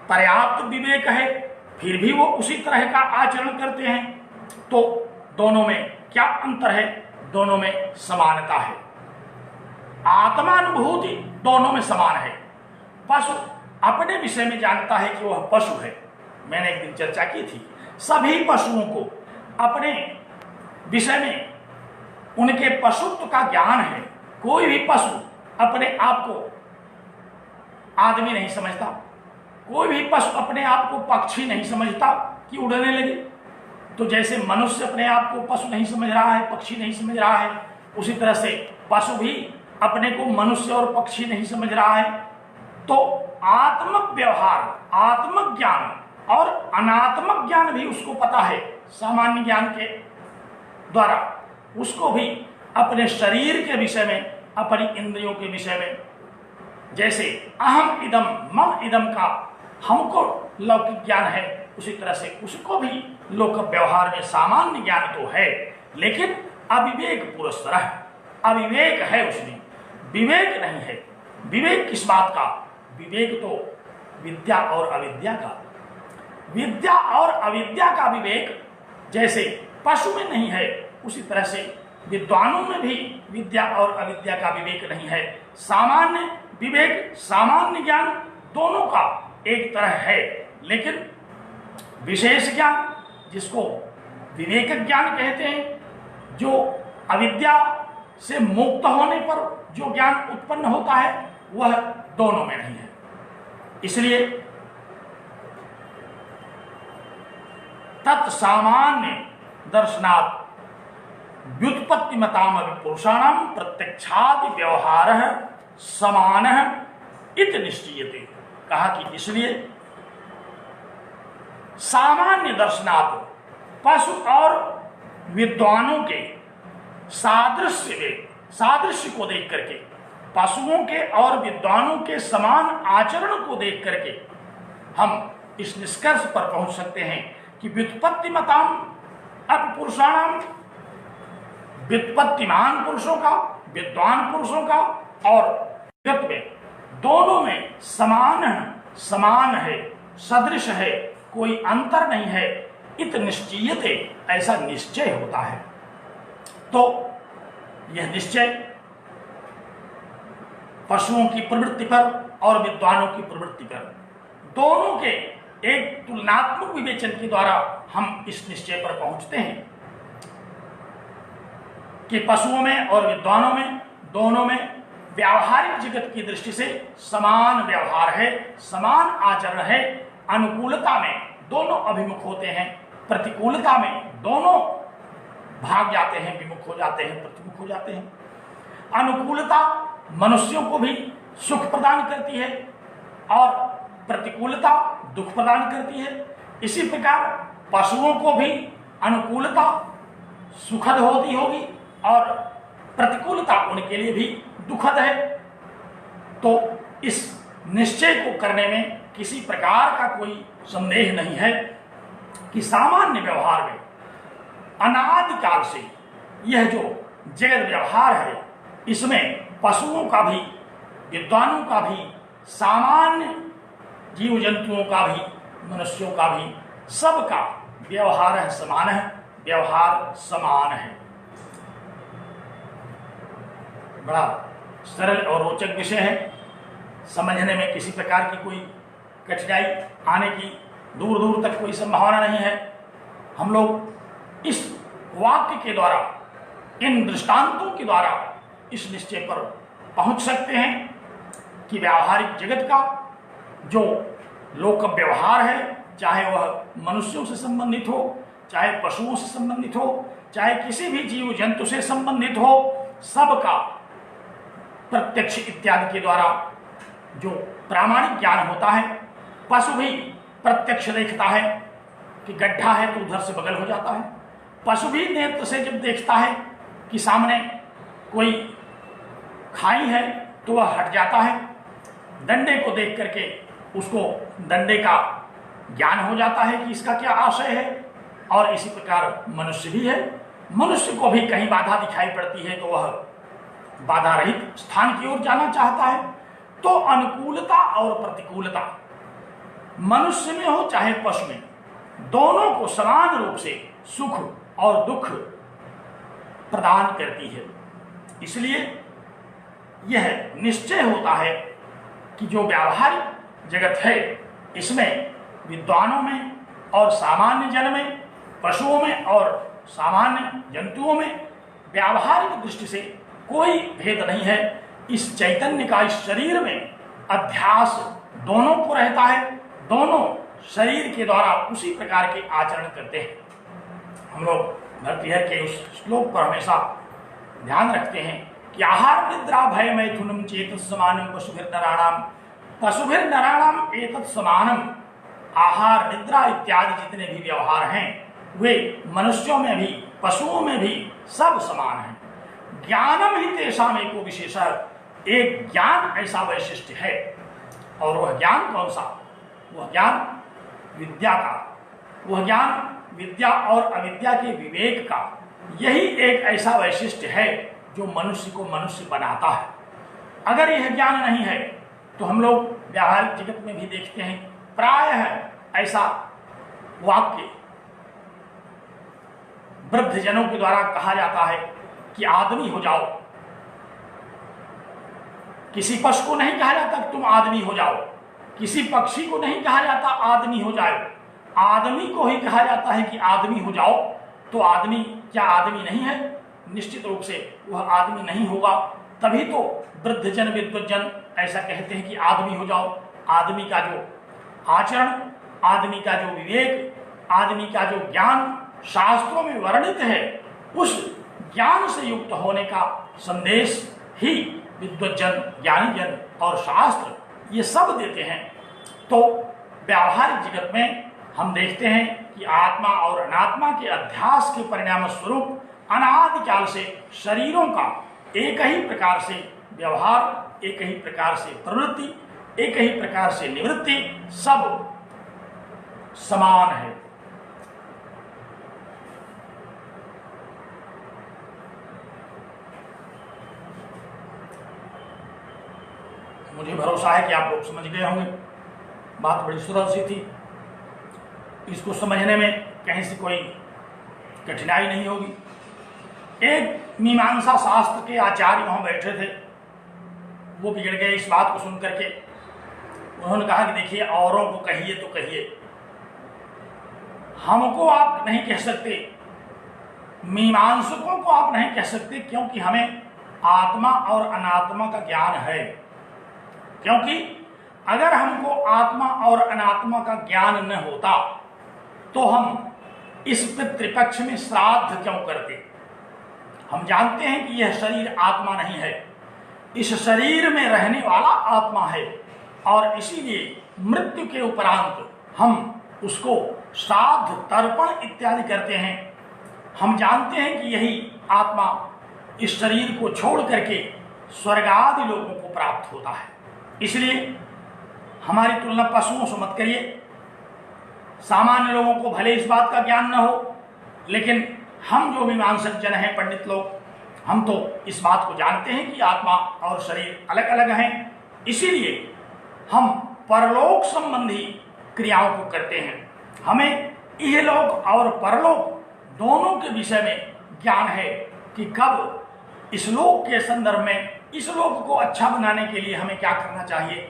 पर्याप्त विवेक है, फिर भी वो उसी तरह का आचरण करते हैं। तो दोनों में क्या अंतर है? दोनों में समानता है। आत्मानुभूति दोनों में समान है। पशु अपने विषय में जानता है कि वह पशु है। मैंने एक दिन चर्चा की थी, सभी पशुओं को अपने विषय में उनके पशुत्व का ज्ञान है। कोई भी पशु अपने आप को आदमी नहीं समझता, कोई भी पशु अपने आप को पक्षी नहीं समझता कि उड़ने लगे। तो जैसे मनुष्य अपने आप को पशु नहीं समझ रहा है, पक्षी नहीं समझ रहा है, उसी तरह से पशु भी अपने को मनुष्य और पक्षी नहीं समझ रहा है। तो आत्मक व्यवहार, आत्मक ज्ञान और अनात्मक ज्ञान भी उसको पता है। सामान्य ज्ञान के द्वारा उसको भी अपने शरीर के विषय में, अपनी इंद्रियों के विषय में, जैसे अहम इदम मम इदम का हमको लौकिक ज्ञान है, उसी तरह से उसको भी लोक व्यवहार में सामान्य ज्ञान तो है, लेकिन अविवेक पुरस्सर है। अविवेक है उसमें, विवेक नहीं है। विवेक किस बात का? विवेक तो विद्या और अविद्या का। विद्या और अविद्या का विवेक जैसे पशु में नहीं है, उसी तरह से विद्वानों में भी विद्या और अविद्या का विवेक नहीं है। सामान्य विवेक, सामान्य ज्ञान दोनों का एक तरह है, लेकिन विशेष ज्ञान जिसको विवेक ज्ञान कहते हैं, जो अविद्या से मुक्त होने पर जो ज्ञान उत्पन्न होता है, वह दोनों में नहीं है। इसलिए तत्सामान्य दर्शनात् व्युत्पत्ति मताम पुरुषाणाम प्रत्यक्षादि व्यवहार समान इति निश्चयते। कहा कि इसलिए सामान्य दर्शनात् पशु और विद्वानों के सादृश्य को देख करके, पशुओं के और विद्वानों के समान आचरण को देख करके हम इस निष्कर्ष पर पहुंच सकते हैं कि व्युत्पत्तिमताम अपपुरुषाणाम, व्युत्पत्तिमान पुरुषों का, विद्वान पुरुषों का और जगत में दोनों में समान है, सदृश है, कोई अंतर नहीं है। इत निश्चयते, ऐसा निश्चय होता है। तो यह निश्चय पशुओं की प्रवृत्ति पर और विद्वानों की प्रवृत्ति पर, दोनों के एक तुलनात्मक विवेचन के द्वारा हम इस निश्चय पर पहुंचते हैं कि पशुओं में और विद्वानों में, दोनों में व्यावहारिक जगत की दृष्टि से समान व्यवहार है, समान आचरण है। अनुकूलता में दोनों अभिमुख होते हैं, प्रतिकूलता में दोनों भाग जाते हैं, विमुख हो जाते हैं, प्रतिमुख हो जाते हैं। अनुकूलता मनुष्यों को भी सुख प्रदान करती है और प्रतिकूलता दुख प्रदान करती है। इसी प्रकार पशुओं को भी अनुकूलता सुखद होती होगी और प्रतिकूलता उनके लिए भी दुखद है। तो इस निश्चय को करने में किसी प्रकार का कोई संदेह नहीं है कि सामान्य व्यवहार में अनादिकाल से यह जो जगत व्यवहार है, इसमें पशुओं का भी, विद्वानों का भी, सामान्य जीव जंतुओं का भी, मनुष्यों का भी, सबका व्यवहार समान है, व्यवहार समान है। बड़ा सरल और रोचक विषय है, समझने में किसी प्रकार की कोई कठिनाई आने की दूर दूर तक कोई संभावना नहीं है। हम लोग इस वाक्य के द्वारा, इन दृष्टांतों के द्वारा इस निश्चय पर पहुंच सकते हैं कि व्यावहारिक जगत का जो लोक व्यवहार है, चाहे वह मनुष्यों से संबंधित हो, चाहे पशुओं से संबंधित हो, चाहे किसी भी जीव जंतु से संबंधित हो, सबका प्रत्यक्ष इत्यादि के द्वारा जो प्रामाणिक ज्ञान होता है, पशु भी प्रत्यक्ष देखता है कि गड्ढा है तो उधर से बगल हो जाता है। पशु भी नेत्र से जब देखता है कि सामने कोई खाई है तो वह हट जाता है। डंडे को देख करके उसको डंडे का ज्ञान हो जाता है कि इसका क्या आशय है। और इसी प्रकार मनुष्य भी है, मनुष्य को भी कहीं बाधा दिखाई पड़ती है तो वह बाधा रहित स्थान की ओर जाना चाहता है। तो अनुकूलता और प्रतिकूलता मनुष्य में हो चाहे पशु में, दोनों को समान रूप से सुख और दुख प्रदान करती है। इसलिए यह निश्चय होता है कि जो व्यावहारिक जगत है, इसमें विद्वानों में और सामान्य जन में, पशुओं में और सामान्य जंतुओं में व्यावहारिक दृष्टि से कोई भेद नहीं है। इस चैतन्य का इस शरीर में अध्यास दोनों को रहता है, दोनों शरीर के द्वारा उसी प्रकार के आचरण करते हैं। हम लोग भर्तृहरि के उस श्लोक पर हमेशा ध्यान रखते हैं कि आहार निद्रा भय मैथुनम चेत समानम पशुभिर नराणाम एतत् समानम। आहार निद्रा इत्यादि जितने भी व्यवहार हैं वे मनुष्यों में भी, पशुओं में भी सब समान हैं। ज्ञानम ही तेषाम एको विशेष, एक ज्ञान ऐसा वैशिष्ट है। और वह ज्ञान कौन सा? वह ज्ञान विद्या का, वह ज्ञान विद्या और अविद्या के विवेक का। यही एक ऐसा वैशिष्ट है जो मनुष्य को मनुष्य बनाता है। अगर यह ज्ञान नहीं है तो हम लोग व्यावहारिक जगत में भी देखते हैं, प्रायः ऐसा वाक्य वृद्ध जनों के द्वारा कहा जाता है कि आदमी हो जाओ। किसी पशु को नहीं कहा जाता कि तुम आदमी हो जाओ, किसी पक्षी को नहीं कहा जाता आदमी हो जाओ, आदमी को ही कहा जाता है कि आदमी हो जाओ। तो आदमी क्या आदमी नहीं है? निश्चित रूप से वह आदमी नहीं होगा। तभी तो वृद्धजन विद्वज्जन ऐसा कहते हैं कि आदमी हो जाओ। आदमी का जो आचरण, आदमी का जो विवेक, आदमी का जो ज्ञान शास्त्रों में वर्णित है, उस ज्ञान से युक्त होने का संदेश ही विद्वज्जन, ज्ञानीजन और शास्त्र ये सब देते हैं। तो व्यावहारिक जगत में हम देखते हैं कि आत्मा और अनात्मा के अध्यास के परिणाम स्वरूप अनादिकाल से शरीरों का एक ही प्रकार से व्यवहार, एक ही प्रकार से प्रवृत्ति, एक ही प्रकार से निवृत्ति सब समान है। मुझे भरोसा है कि आप लोग समझ गए होंगे। बात बड़ी सरल सी थी, इसको समझने में कहीं से कोई कठिनाई नहीं होगी। एक मीमांसा शास्त्र के आचार्य वहां बैठे थे, वो बिगड़ गए इस बात को सुन करके। उन्होंने कहा कि देखिए, औरों को कहिए तो कहिए, हमको आप नहीं कह सकते, मीमांसकों को आप नहीं कह सकते, क्योंकि हमें आत्मा और अनात्मा का ज्ञान है। क्योंकि अगर हमको आत्मा और अनात्मा का ज्ञान न होता तो हम इस पितृपक्ष में श्राद्ध क्यों करते। हम जानते हैं कि यह शरीर आत्मा नहीं है, इस शरीर में रहने वाला आत्मा है, और इसीलिए मृत्यु के उपरांत हम उसको श्राद्ध, तर्पण इत्यादि करते हैं। हम जानते हैं कि यही आत्मा इस शरीर को छोड़ करके स्वर्ग आदि लोगों को प्राप्त होता है। इसलिए हमारी तुलना पशुओं से मत करिए। सामान्य लोगों को भले इस बात का ज्ञान न हो, लेकिन हम जो मीमांसक जन हैं, पंडित लोग, हम तो इस बात को जानते हैं कि आत्मा और शरीर अलग अलग हैं। इसीलिए हम परलोक संबंधी क्रियाओं को करते हैं। हमें इहलोक और परलोक दोनों के विषय में ज्ञान है कि कब इस लोक के संदर्भ में इस लोक को अच्छा बनाने के लिए हमें क्या करना चाहिए,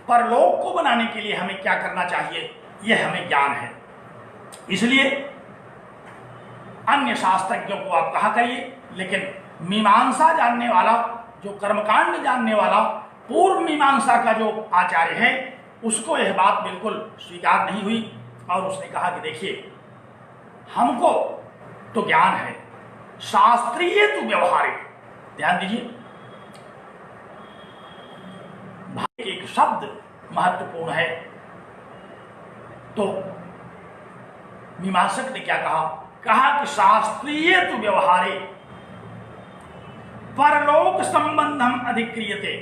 परलोक को बनाने के लिए हमें क्या करना चाहिए, यह हमें ज्ञान है। इसलिए अन्य शास्त्रज्ञों को आप कहा करिए, लेकिन मीमांसा जानने वाला, जो कर्मकांड जानने वाला, पूर्व मीमांसा का जो आचार्य है, उसको यह बात बिल्कुल स्वीकार नहीं हुई, और उसने कहा कि देखिए, हमको तो ज्ञान है, शास्त्रीय तो व्यवहारिक। ध्यान दीजिए, एक शब्द महत्वपूर्ण है। तो मीमांसक ने क्या कहा? कहा कि शास्त्रीय तो व्यवहारे परलोक संबंधम अधिक्रियते।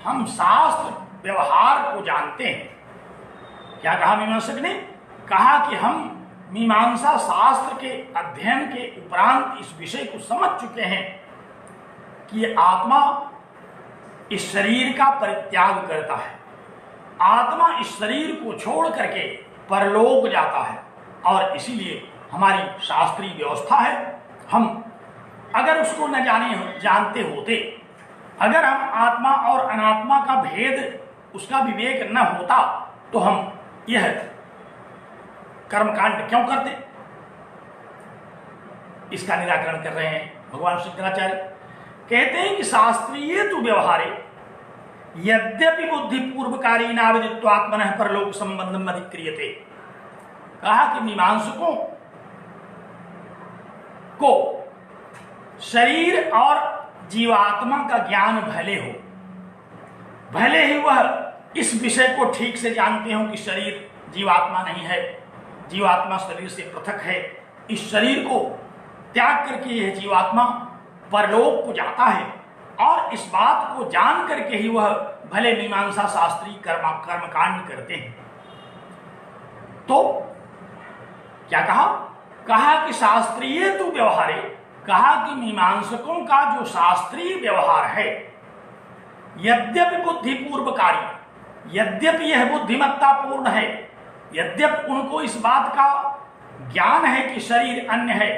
हम शास्त्र व्यवहार को जानते हैं। क्या कहा मीमांसक ने? कहा कि हम मीमांसा शास्त्र के अध्ययन के उपरांत इस विषय को समझ चुके हैं कि आत्मा इस शरीर का परित्याग करता है, आत्मा इस शरीर को छोड़ करके परलोक जाता है, और इसीलिए हमारी शास्त्रीय व्यवस्था है। हम अगर उसको न जानते होते, अगर हम आत्मा और अनात्मा का भेद, उसका विवेक न होता, तो हम यह कर्मकांड क्यों करते? इसका निराकरण कर रहे हैं भगवान शंकराचार्य। कहते हैं कि शास्त्रीय तो व्यवहारे यद्यपि बुद्धि पूर्वकारी नाविदित्वात्मनः परलोक संबंधम अधिक्रियते। कहा कि मीमांसकों को शरीर और जीवात्मा का ज्ञान भले हो, भले ही वह इस विषय को ठीक से जानते हो कि शरीर जीवात्मा नहीं है, जीवात्मा शरीर से पृथक है, इस शरीर को त्याग करके यह जीवात्मा परलोक को जाता है, और इस बात को जान करके ही वह भले मीमांसा शास्त्री कर्मकांड करते हैं। तो क्या कहा? कहा कि शास्त्रीय तो व्यवहारे, कहा कि मीमांसकों का जो शास्त्रीय व्यवहार है, यद्यपि बुद्धि पूर्वकारी, यद्यपि यह बुद्धिमत्ता पूर्ण है, यद्यपि उनको इस बात का ज्ञान है कि शरीर अन्य है,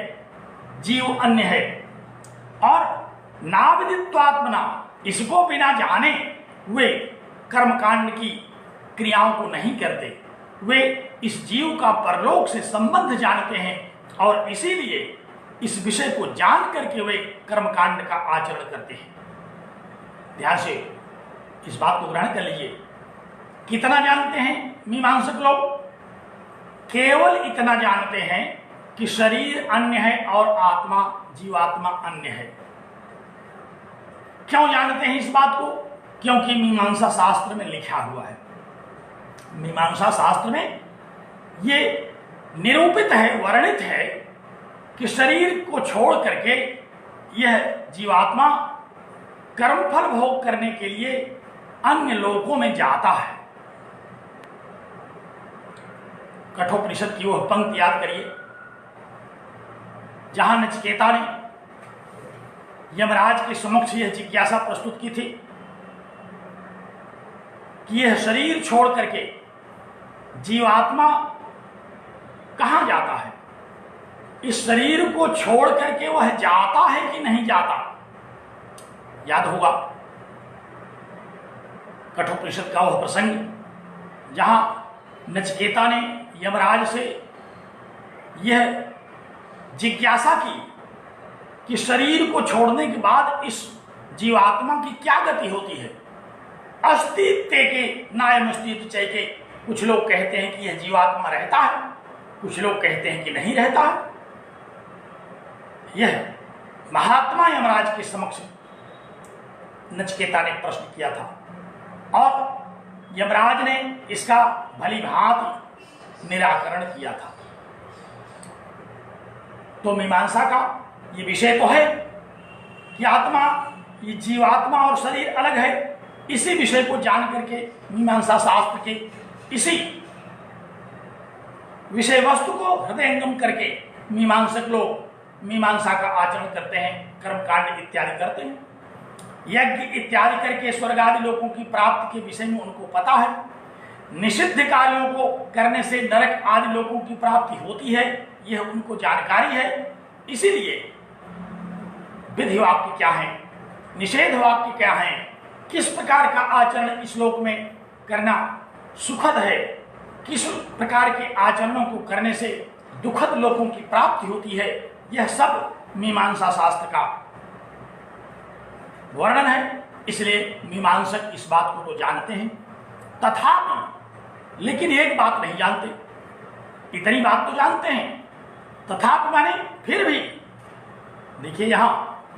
जीव अन्य है, और नाविदित्वात्मना, इसको बिना जाने वे कर्मकांड की क्रियाओं को नहीं करते। वे इस जीव का परलोक से संबंध जानते हैं, और इसीलिए इस विषय को जान करके वे कर्मकांड का आचरण करते हैं। ध्यान से इस बात को ग्रहण कर लीजिए। कितना जानते हैं मीमांसक लोग? केवल इतना जानते हैं कि शरीर अन्य है और आत्मा, जीवात्मा अन्य है। क्यों जानते हैं इस बात को? क्योंकि मीमांसा शास्त्र में लिखा हुआ है। मीमांसा शास्त्र में ये निरूपित है, वर्णित है कि शरीर को छोड़ करके यह जीवात्मा कर्मफल भोग करने के लिए अन्य लोकों में जाता है। कठोपनिषद की वह पंक्ति याद करिए जहां नचिकेता ने यमराज के समक्ष यह जिज्ञासा प्रस्तुत की थी कि यह शरीर छोड़ करके जीवात्मा कहां जाता है, इस शरीर को छोड़ करके वह जाता है कि नहीं जाता। याद होगा कठोपनिषद का वह प्रसंग जहां नचिकेता ने यमराज से यह जिज्ञासा की कि शरीर को छोड़ने के बाद इस जीवात्मा की क्या गति होती है। अस्तित्व के नायम अस्तित्व चैके, कुछ लोग कहते हैं कि यह जीवात्मा रहता है, कुछ लोग कहते हैं कि नहीं रहता है। यह महात्मा यमराज के समक्ष नचिकेता ने प्रश्न किया था और यमराज ने इसका भली भांति निराकरण किया था। तो मीमांसा का ये विषय तो है कि आत्मा, ये जीवात्मा और शरीर अलग है। इसी विषय को जान करके मीमांसा शास्त्र के इसी विषय वस्तु को हृदयंगम करके मीमांसक लोग मीमांसा का आचरण करते हैं, कर्मकांड इत्यादि करते हैं, यज्ञ इत्यादि करके स्वर्ग आदि लोगों की प्राप्ति के विषय में उनको पता है। निषिद्ध कार्यों को करने से नरक आदि लोगों की प्राप्ति होती है, यह उनको जानकारी है। इसीलिए विधि वाक्य क्या है, निषेध वाक्य क्या है, किस प्रकार का आचरण इस लोक में करना सुखद है, किस प्रकार के आचरणों को करने से दुखद लोगों की प्राप्ति होती है, यह सब मीमांसा शास्त्र का वर्णन है। इसलिए मीमांसक इस बात को तो जानते हैं, तथापि लेकिन एक बात नहीं जानते। इतनी बात तो जानते हैं, तथापि माने फिर भी। देखिए यहां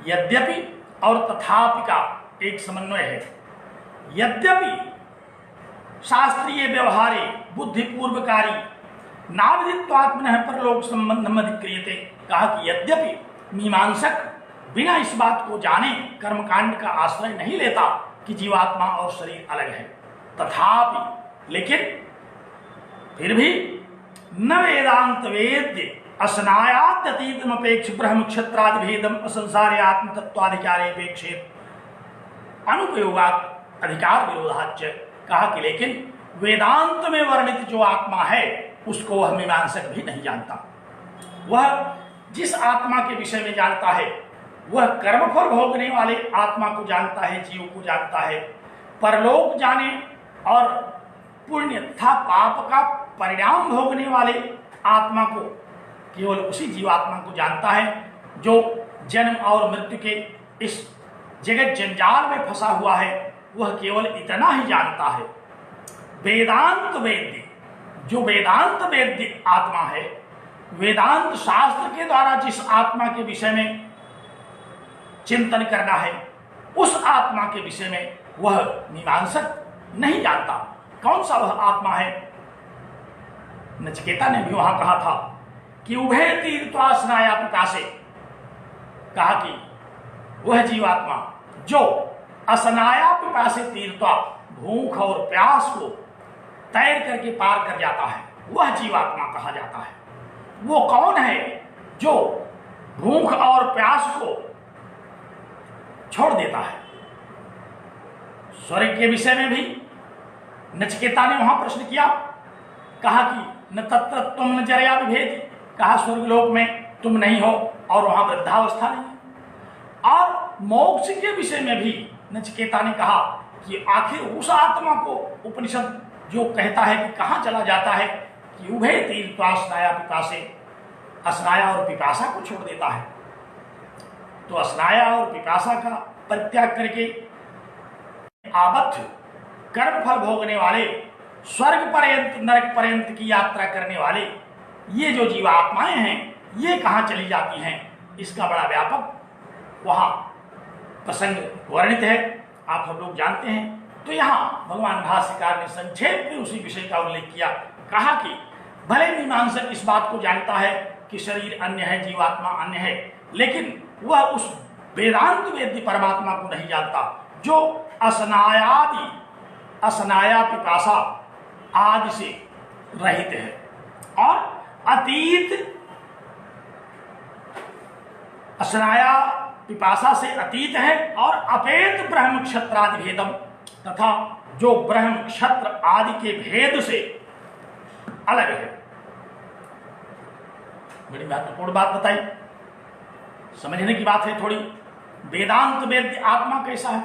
यद्यपि और तथापि का एक समन्वय है। यद्यपि शास्त्रीय व्यवहारे बुद्धिपूर्वकारी नाविदित्वात्मनः परलोक संबंधम अधिक्रियते, कहा कि यद्यपि मीमांसक बिना इस बात को जाने कर्मकांड का आश्रय नहीं लेता कि जीवात्मा और शरीर अलग है, तथापि लेकिन फिर भी न वेदांत वेद्य असनायात्यतीतमपेक्ष ब्रह्म क्षत्रादि भेदम असंसारे आत्म तत्वाधिकारे अपेक्षित अनुपयोगात अधिकार विरोधाच, कहा कि लेकिन वेदांत में वर्णित जो आत्मा है उसको वह मीमांसक भी नहीं जानता। वह जिस आत्मा के विषय में जानता है वह कर्मफल भोगने वाले आत्मा को जानता है, जीव को जानता है। परलोक जाने और पुण्य तथा पाप का परिणाम भोगने वाले आत्मा को केवल उसी जीवात्मा को जानता है जो जन्म और मृत्यु के इस जगत जंजाल में फंसा हुआ है। वह केवल इतना ही जानता है। वेदांत वेद्य, जो वेदांत वेद्य आत्मा है, वेदांत शास्त्र के द्वारा जिस आत्मा के विषय में चिंतन करना है उस आत्मा के विषय में वह मीमांसक नहीं जानता। कौन सा वह आत्मा है? नचिकेता ने भी वहां कहा था कि उभय तीर्थासनाया प्रकाशे, कहा कि वह जीवात्मा जो असनाया पिपासे तीर्थवा, भूख और प्यास को तैर करके पार कर जाता है, वह जीवात्मा कहा जाता है। वो कौन है जो भूख और प्यास को छोड़ देता है? स्वर्ग के विषय में भी नचिकेता ने वहां प्रश्न किया, कहा कि न तत्र तुम न जरया विभेद, कहा स्वर्गलोक में तुम नहीं हो और वहां वृद्धावस्था नहीं है। और मोक्ष के विषय में भी नचिकेता ने कहा कि आखिर उस आत्मा को उपनिषद जो कहता है कि कहां चला जाता है, कि उभय तीर्थासनाया पिपासे, असनाया और पिपासा को छोड़ देता है। तो असनाया और पिपासा का परित्याग करके आबद्ध कर्म फल भोगने वाले, स्वर्ग पर्यंत नरक पर्यंत की यात्रा करने वाले ये जो जीवात्माएं हैं, ये कहां चली जाती हैं, इसका बड़ा व्यापक वहां प्रसंग वर्णित है, आप हम लोग जानते हैं। तो यहां भगवान भाष्यकार ने संक्षेप में उसी विषय का उल्लेख किया, कहा कि भले मीमांसक इस बात को जानता है कि शरीर अन्य है, जीवात्मा अन्य है, लेकिन वह उस वेदांत वेद्य परमात्मा को नहीं जानता जो असनाया पिपासा आदि से रहित है और अतीत, असनाया पिपासा से अतीत है और अपेत ब्रह्म क्षत्रादि भेदम, तथा जो ब्रह्म क्षत्र आदि के भेद से अलग है। बड़ी महत्वपूर्ण बात बताई, समझने की बात है थोड़ी। वेदांत वेद्य आत्मा कैसा है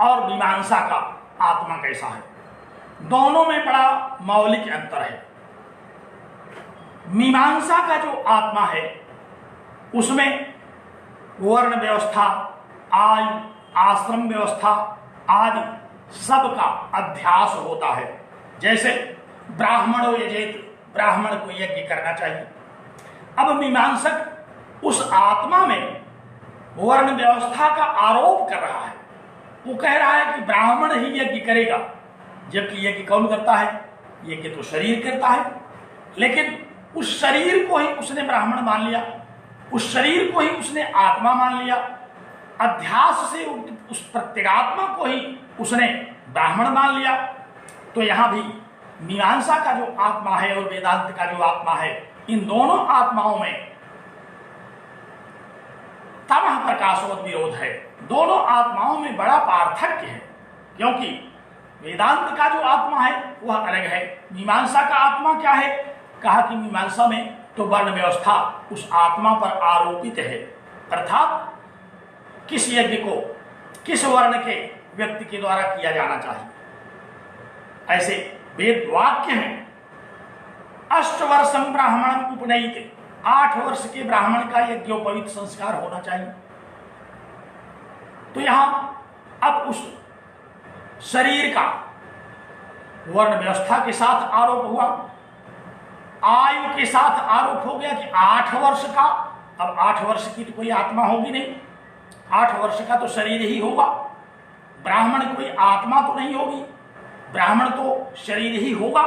और मीमांसा का आत्मा कैसा है, दोनों में बड़ा मौलिक अंतर है। मीमांसा का जो आत्मा है उसमें वर्ण व्यवस्था, आयु, आश्रम व्यवस्था आदि सबका अध्यास होता है। जैसे ब्राह्मणों यजेत, ब्राह्मण को यज्ञ करना चाहिए। अब मीमांसक उस आत्मा में वर्ण व्यवस्था का आरोप कर रहा है। वो कह रहा है कि ब्राह्मण ही यज्ञ करेगा, जबकि यज्ञ कौन करता है? यज्ञ तो शरीर करता है। लेकिन उस शरीर को ही उसने ब्राह्मण मान लिया, उस शरीर को ही उसने आत्मा मान लिया, अध्यास से उस प्रत्यगात्मा को ही उसने ब्राह्मण मान लिया। तो यहां भी मीमांसा का जो आत्मा है और वेदांत का जो आत्मा है, इन दोनों आत्माओं में तमः प्रकाशवत विरोध है। दोनों आत्माओं में बड़ा पार्थक्य है, क्योंकि वेदांत का जो आत्मा है वह अलग है। मीमांसा का आत्मा क्या है? कहा कि मीमांसा में तो वर्ण व्यवस्था उस आत्मा पर आरोपित है, अर्थात किस यज्ञ को किस वर्ण के व्यक्ति के द्वारा किया जाना चाहिए। ऐसे वेद वाक्य हैं, 8 वर्षम ब्राह्मणम उपनयित, 8 वर्ष के ब्राह्मण का यज्ञोपवीत संस्कार होना चाहिए। तो यहां अब उस शरीर का वर्ण व्यवस्था के साथ आरोप हुआ, आयु के साथ आरोप हो गया कि 8 वर्ष का। अब 8 वर्ष की तो कोई आत्मा होगी नहीं, 8 वर्ष का तो शरीर ही होगा, ब्राह्मण कोई आत्मा तो नहीं होगी, ब्राह्मण तो शरीर ही होगा।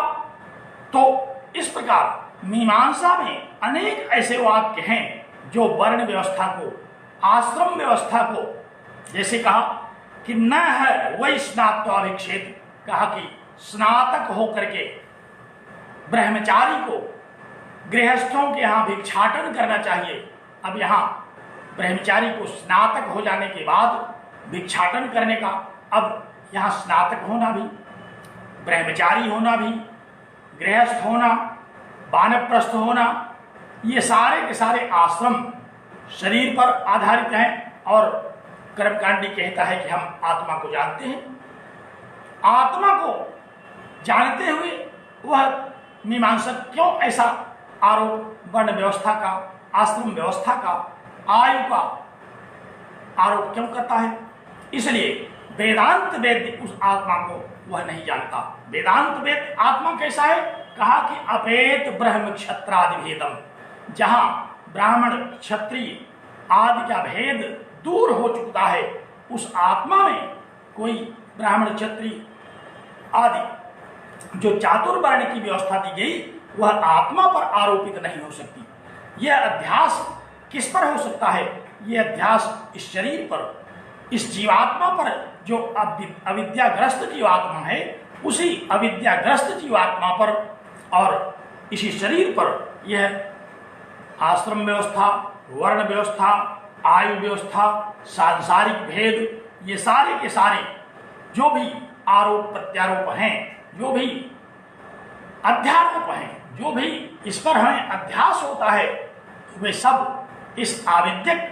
तो इस प्रकार मीमांसा में अनेक ऐसे वाक्य हैं जो वर्ण व्यवस्था को, आश्रम व्यवस्था को, जैसे कहा कि न है वही स्नात्वाभिक्षेप, कहा कि स्नातक होकर के ब्रह्मचारी को गृहस्थों के यहां भिक्षाटन करना चाहिए। अब यहां ब्रह्मचारी को स्नातक हो जाने के बाद भिक्षाटन करने का, अब यहां स्नातक होना भी, ब्रह्मचारी होना भी, गृहस्थ होना, वानप्रस्थ होना, ये सारे के सारे आश्रम शरीर पर आधारित हैं। और कर्मकांडी कहता है कि हम आत्मा को जानते हैं। आत्मा को जानते हुए वह मीमांसक क्यों ऐसा आरोप वर्ण व्यवस्था का, आश्रम व्यवस्था का, आयु का आरोप क्यों करता है? इसलिए वेदांत वेद उस आत्मा को वह नहीं जानता। वेदांत वेद आत्मा कैसा है? कहा कि अपेत ब्रह्म क्षत्रादि भेदम, जहां ब्राह्मण क्षत्रिय आदि का भेद दूर हो चुका है, उस आत्मा में कोई ब्राह्मण क्षत्रिय आदि जो चातुर्वर्ण की व्यवस्था दी गई वह आत्मा पर आरोपित नहीं हो सकती। यह अध्यास किस पर हो सकता है? यह अध्यास इस शरीर पर, इस जीवात्मा पर, जो अविद्याग्रस्त जीवात्मा है, उसी अविद्याग्रस्त जीवात्मा पर और इसी शरीर पर यह आश्रम व्यवस्था, वर्ण व्यवस्था, आयु व्यवस्था, सांसारिक भेद, ये सारे के सारे जो भी आरोप प्रत्यारोप हैं, जो भी अध्यारोप हैं, जो भी इस पर हमें अध्यास होता है, वे सब इस आविद्यक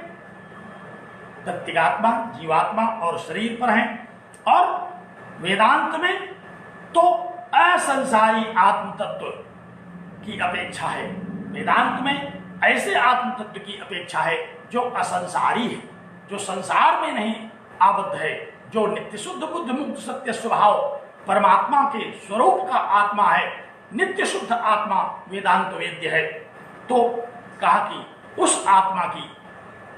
प्रत्यगात्मा, जीवात्मा और शरीर पर हैं। और वेदांत में तो असंसारी आत्म तत्व की अपेक्षा है। वेदांत में ऐसे आत्म तत्व की अपेक्षा है जो असंसारी है, जो संसार में नहीं आबद्ध है, जो नित्य शुद्ध बुद्ध मुक्त सत्य स्वभाव परमात्मा के स्वरूप का आत्मा है, नित्य शुद्ध आत्मा वेदांत वेद्य है। तो कहा कि उस आत्मा की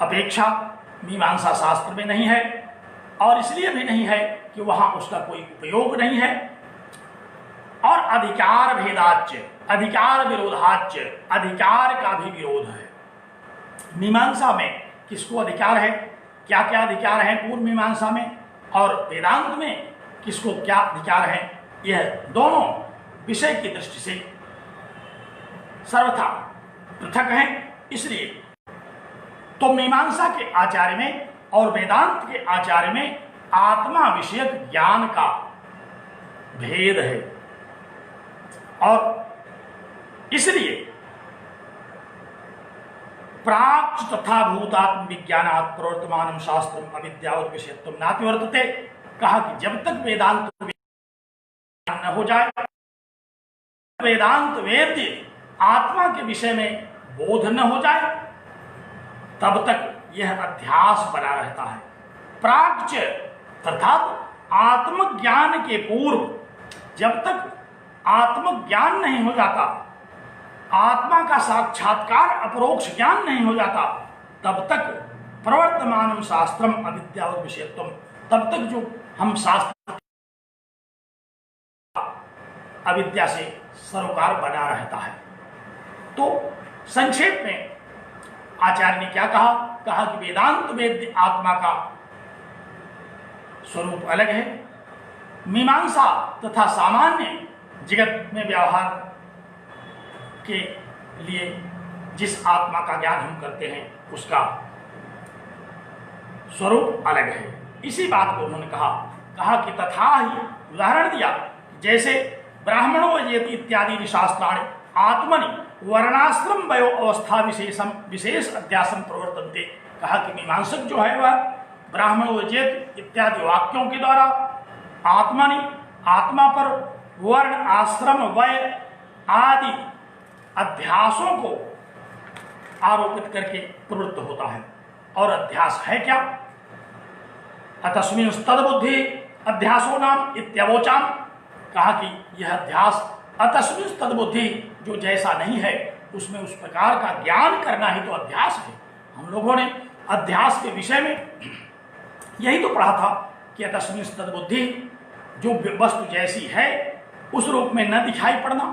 अपेक्षा मीमांसा शास्त्र में नहीं है, और इसलिए भी नहीं है कि वहां उसका कोई उपयोग नहीं है। और अधिकार भेदाच्य, अधिकार विरोधाच्य, अधिकार का भी विरोध है। मीमांसा में किसको अधिकार है, क्या क्या अधिकार है पूर्व मीमांसा में, और वेदांत में किसको क्या अधिकार है, यह दोनों विषय की दृष्टि से सर्वथा पृथक हैं। इसलिए तो मीमांसा के आचार्य में और वेदांत के आचार्य में आत्मा विषयक ज्ञान का भेद है, और इसलिए प्राच्य तथा भूतात्म विज्ञानात् प्रवर्तमानम शास्त्रम अविद्यावत विषयत्वम नाति वर्तते। कहा कि जब तक वेदांत न हो जाए, वेदांत वेद्य आत्मा के विषय में बोध न हो जाए, तब तक यह अध्यास बना रहता है। प्राच्य अर्थात आत्मज्ञान के पूर्व जब तक आत्मज्ञान नहीं हो जाता, आत्मा का साक्षात्कार अपरोक्ष ज्ञान नहीं हो जाता, तब तक प्रवर्तमानम शास्त्रम अविद्यावत विषयत्वम, तब तक जो हम शास्त्र अविद्या से सरोकार बना रहता है। तो संक्षेप में आचार्य ने क्या कहा, कहा कि वेदांत वेद्य आत्मा का स्वरूप अलग है। मीमांसा तथा सामान्य जगत में व्यवहार के लिए जिस आत्मा का ज्ञान हम करते हैं उसका स्वरूप अलग है। इसी बात को उन्होंने कहा कि तथा ही उदाहरण दिया, जैसे ब्राह्मणों यति इत्यादि शास्त्राणि आत्मनि वर्णाश्रम वयो अवस्था विशेष अध्यासन प्रवर्तन्ते। कहा कि मीमांसक जो है वह ब्राह्मणों यति इत्यादि वाक्यों के द्वारा आत्मनि आत्मा पर वर्ण आश्रम वय आदि अध्यासों को आरोपित करके प्रवृत्त होता है। और अध्यास है क्या, अतस्मिन् तद्बुद्धि अध्यासो नाम इत्यवोचाम। कहा कि यह अध्यास अतस्मिन् तद्बुद्धि, जो जैसा नहीं है उसमें उस प्रकार का ज्ञान करना ही तो अध्यास है। हम लोगों ने अध्यास के विषय में यही तो पढ़ा था कि अतस्मिन् तद्बुद्धि, जो वस्तु जैसी है उस रूप में न दिखाई पड़ना,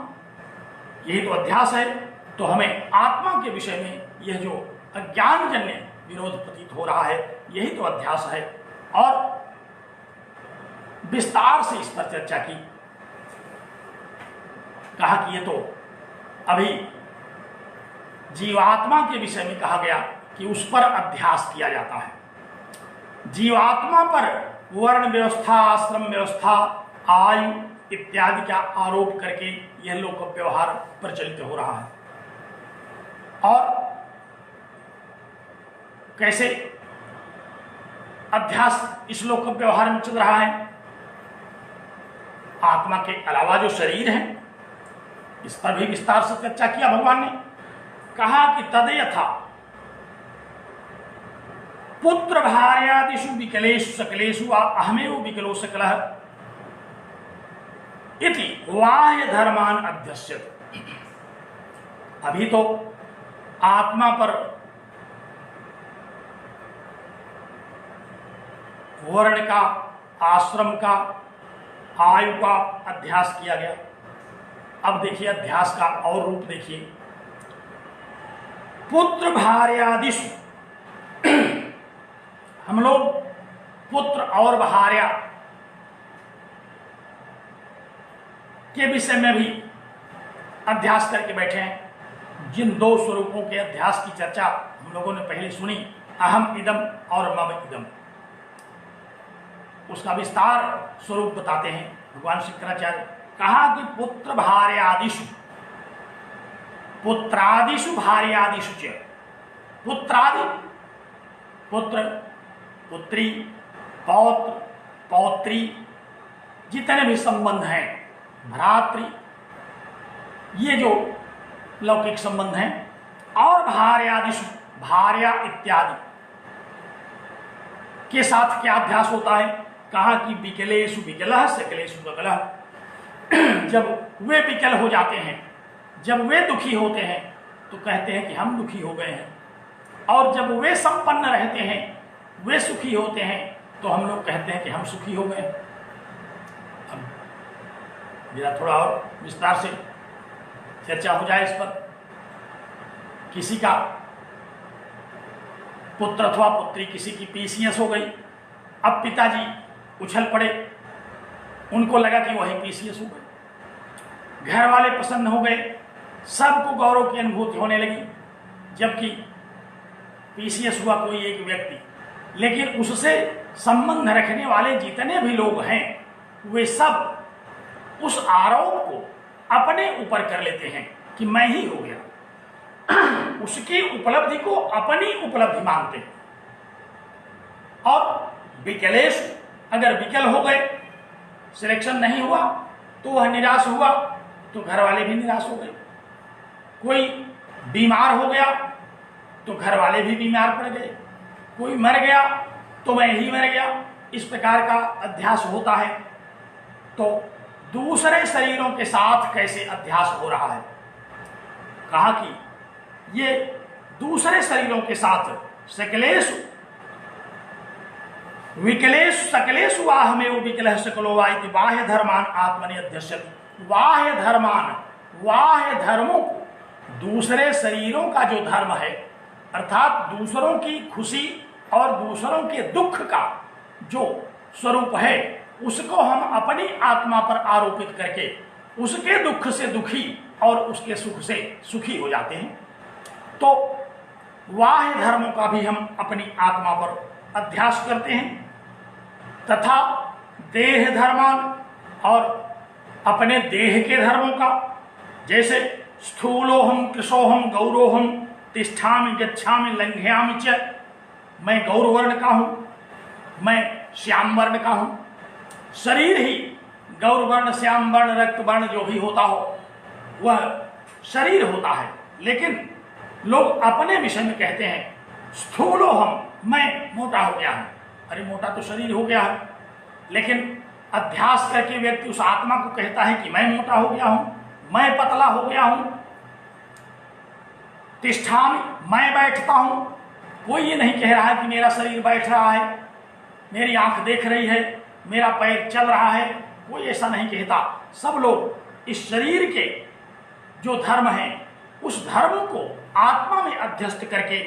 यही तो अध्यास है। तो हमें आत्मा के विषय में यह जो अज्ञानजन्य विरोध प्रतीत हो रहा है, यही तो अध्यास है। और विस्तार से इस पर चर्चा की। कहा कि ये तो अभी जीवात्मा के विषय में कहा गया कि उस पर अध्यास किया जाता है। जीवात्मा पर वर्ण व्यवस्था, आश्रम व्यवस्था, आयु इत्यादि का आरोप करके यह लोक व्यवहार प्रचलित हो रहा है। और कैसे अध्यास इस लोक व्यवहार में चल रहा है, आत्मा के अलावा जो शरीर है, इस पर भी विस्तार से चर्चा किया भगवान ने। कहा कि तद यथा पुत्र भार्यादिषु विकलेषु सकलेषु अहमेव विकलो सकलः इति बाह्य धर्मान अध्यस्यत। अभी तो आत्मा पर वर्ण का, आश्रम का, आयु का अध्यास किया गया। अब देखिए अध्यास का और रूप देखिए। पुत्र भार्यादिषु, हम लोग पुत्र और भार्या के विषय में भी अध्यास करके बैठे हैं। जिन दो स्वरूपों के अध्यास की चर्चा हम लोगों ने पहले सुनी, अहम इदम और मम इदम, उसका विस्तार स्वरूप बताते हैं भगवान शंकराचार्य। कहा कि पुत्र भार्यादिषु, पुत्रादिषु भार्यादिषु च, पुत्रादि पुत्र, पुत्री, पौत्र, पौत्री, जितने भी संबंध हैं, भ्रातृ, ये जो लौकिक संबंध हैं, और भार्यादिषु, भार्या इत्यादि के साथ क्या अध्यास होता है। कहा कि विकलेषु विकलः सकलेषु सकलः। जब वे विकल हो जाते हैं, जब वे दुखी होते हैं तो कहते हैं कि हम दुखी हो गए हैं, और जब वे संपन्न रहते हैं, वे सुखी होते हैं, तो हम लोग कहते हैं कि हम सुखी हो गए। जरा थोड़ा और विस्तार से चर्चा हो जाए इस पर। किसी का पुत्र अथवा पुत्री, किसी की पीसीएस हो गई, अब पिताजी उछल पड़े, उनको लगा कि वही पीसीएस हो गई, घर वाले प्रसन्न हो गए, सबको गौरव की अनुभूति होने लगी, जबकि पीसीएस हुआ कोई एक व्यक्ति, लेकिन उससे संबंध रखने वाले जितने भी लोग हैं वे सब उस आरोप को अपने ऊपर कर लेते हैं कि मैं ही हो गया, उसकी उपलब्धि को अपनी उपलब्धि मानते हैं। और विकलेश अगर विकल हो गए, सिलेक्शन नहीं हुआ तो वह निराश हुआ, तो घर वाले भी निराश हो गए। कोई बीमार हो गया तो घर वाले भी बीमार पड़ गए, कोई मर गया तो मैं ही मर गया, इस प्रकार का अध्यास होता है। तो दूसरे शरीरों के साथ कैसे अध्यास हो रहा है, कहा कि ये दूसरे शरीरों के साथ सकलेश विकलेश सकलेश वाह में वो विकल सकलो वाहित बाह्य धर्मान आत्मनि अध्यक्षति। बाह्य धर्मान, बाह्य धर्मों को, दूसरे शरीरों का जो धर्म है अर्थात दूसरों की खुशी और दूसरों के दुख का जो स्वरूप है उसको हम अपनी आत्मा पर आरोपित करके उसके दुख से दुखी और उसके सुख से सुखी हो जाते हैं। तो बाह्य धर्मों का भी हम अपनी आत्मा पर अध्यास करते हैं, तथा देह धर्मान और अपने देह के धर्मों का, जैसे स्थूलोहम कृशोहम गौरोहम तिष्ठामि गच्छामि लंघयामि च, मैं गौरवर्ण का हूं, मैं श्याम वर्ण का हूं। शरीर ही गौरवर्ण, श्याम वर्ण, रक्त वर्ण जो भी होता हो वह शरीर होता है, लेकिन लोग अपने विषय में कहते हैं स्थूलोहम, मैं मोटा हो गया हूं। अरे मोटा तो शरीर हो गया है, लेकिन अध्यास करके व्यक्ति उस आत्मा को कहता है कि मैं मोटा हो गया हूं, मैं पतला हो गया हूं। तिष्ठामि, मैं बैठता हूं। कोई ये नहीं कह रहा है कि मेरा शरीर बैठ रहा है, मेरी आंख देख रही है, मेरा पैर चल रहा है, कोई ऐसा नहीं कहता। सब लोग इस शरीर के जो धर्म है उस धर्म को आत्मा में अध्यस्त करके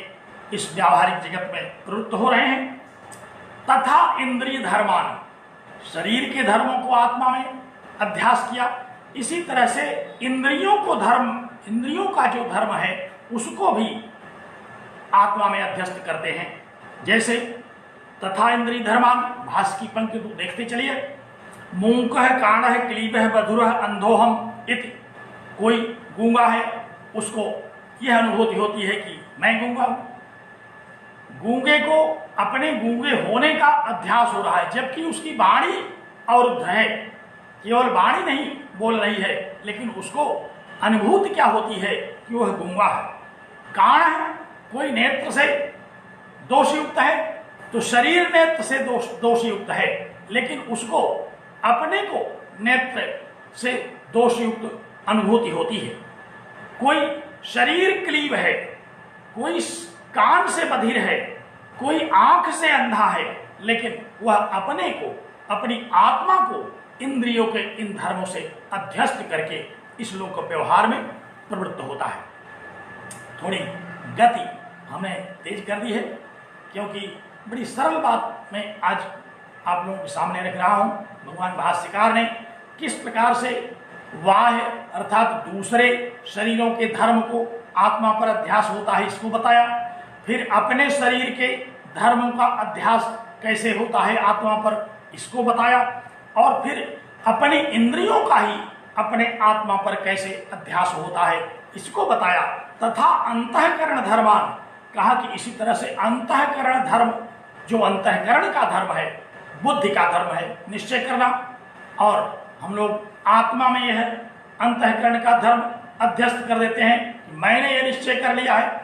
इस व्यावहारिक जगत में प्रवृत्त हो रहे हैं। तथा इंद्रिय धर्मान, शरीर के धर्मों को आत्मा में अध्यास किया, इसी तरह से इंद्रियों को धर्म, इंद्रियों का जो धर्म है उसको भी आत्मा में अध्यस्त करते हैं। जैसे तथा इंद्रिय धर्मान, भास की पंक्ति तो देखते चलिए, मूकः काणः क्लीबः बधिरः अंधोहम इति। कोई गूंगा है, उसको यह अनुभूति होती है कि मैं गूंगा हूं। गूंगे को अपने गूंगे होने का अध्यास हो रहा है, जबकि उसकी वाणी और है, केवल वाणी नहीं बोल रही है, लेकिन उसको अनुभूति क्या होती है कि वह गूंगा है। काण है, कोई नेत्र से दोषयुक्त है तो शरीर नेत्र से दोषयुक्त है, लेकिन उसको अपने को नेत्र से दोषयुक्त अनुभूति होती है। कोई शरीर क्लीब है, कोई कान से बधिर है, कोई आंख से अंधा है, लेकिन वह अपने को, अपनी आत्मा को इंद्रियों के इन धर्मों से अध्यस्त करके इस लोक व्यवहार में प्रवृत्त होता है। थोड़ी गति हमने तेज कर दी है, क्योंकि बड़ी सरल बात मैं आज आप लोगों के सामने रख रहा हूं। भगवान भाष्यकार ने किस प्रकार से बाह्य अर्थात दूसरे शरीरों के धर्म को आत्मा पर अध्यास होता है इसको बताया, फिर अपने शरीर के धर्मों का अध्यास कैसे होता है आत्मा पर इसको बताया, और फिर अपनी इंद्रियों का ही अपने आत्मा पर कैसे अध्यास होता है इसको बताया। तथा अंतःकरण धर्मान, कहा कि इसी तरह से अंतःकरण धर्म, जो अंतःकरण का धर्म है, बुद्धि का धर्म है निश्चय करना, और हम लोग आत्मा में यह अंतःकरण का धर्म अध्यस्त कर देते हैं कि मैंने यह निश्चय कर लिया है।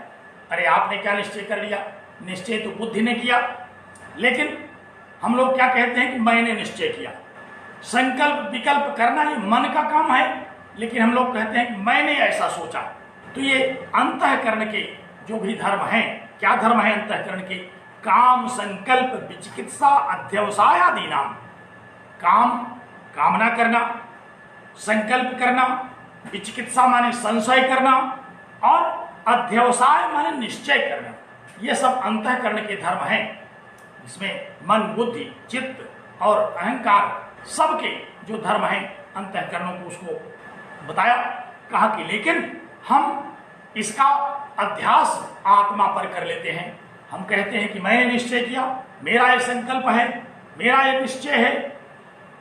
अरे आपने क्या निश्चय कर लिया? निश्चय तो बुद्धि ने किया, लेकिन हम लोग क्या कहते हैं कि मैंने निश्चय किया। संकल्प विकल्प करना ये मन का काम है, लेकिन हम लोग कहते हैं कि मैंने ऐसा सोचा। तो ये अंतःकरण के जो भी धर्म हैं, क्या धर्म है अंतःकरण के? काम संकल्प विचिकित्सा अध्यवसाय आदि नाम। काम कामना करना, संकल्प करना, विचिकित्सा माने संशय करना, और अध्यवसाय माने निश्चय करना। ये सब अंतःकरण के धर्म हैं। इसमें मन, बुद्धि, चित्त और अहंकार सबके जो धर्म हैं अंतःकरणों को उसको बताया। कहा कि लेकिन हम इसका अध्यास आत्मा पर कर लेते हैं। हम कहते हैं कि मैंने निश्चय किया, मेरा ये संकल्प है, मेरा ये निश्चय है,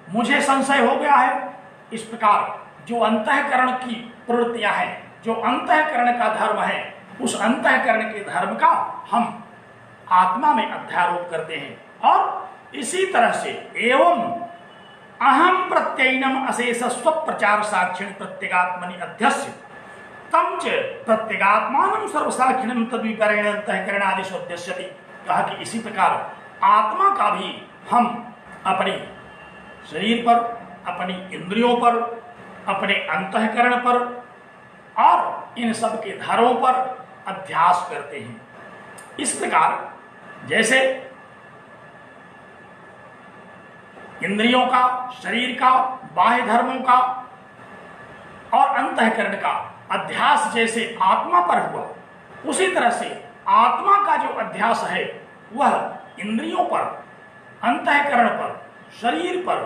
मुझे संशय हो गया है। इस प्रकार जो अंतःकरण की प्रवृत्तियां हैं, जो अंतःकरण का धर्म है, उस अंतःकरण के धर्म का हम आत्मा में अध्यारोप करते हैं। और इसी तरह से एवं अहम प्रत्ययनम अशेष स्व प्रचार साक्षिण प्रत्यगात्मनि अध्यस्य तम च प्रत्यगात्मानं सर्वसाक्षिणं तद्विकरेण अंतःकरणादिषु अध्यस्यति। कहा कि इसी प्रकार आत्मा का भी हम अपने शरीर पर, अपनी इंद्रियों पर, अपने अंतःकरण पर और इन सब के धर्मों पर अध्यास करते हैं। इस प्रकार जैसे इंद्रियों का, शरीर का, बाह्य धर्मों का और अंतःकरण का अध्यास जैसे आत्मा पर हुआ, उसी तरह से आत्मा का जो अध्यास है वह इंद्रियों पर, अंतःकरण पर, शरीर पर,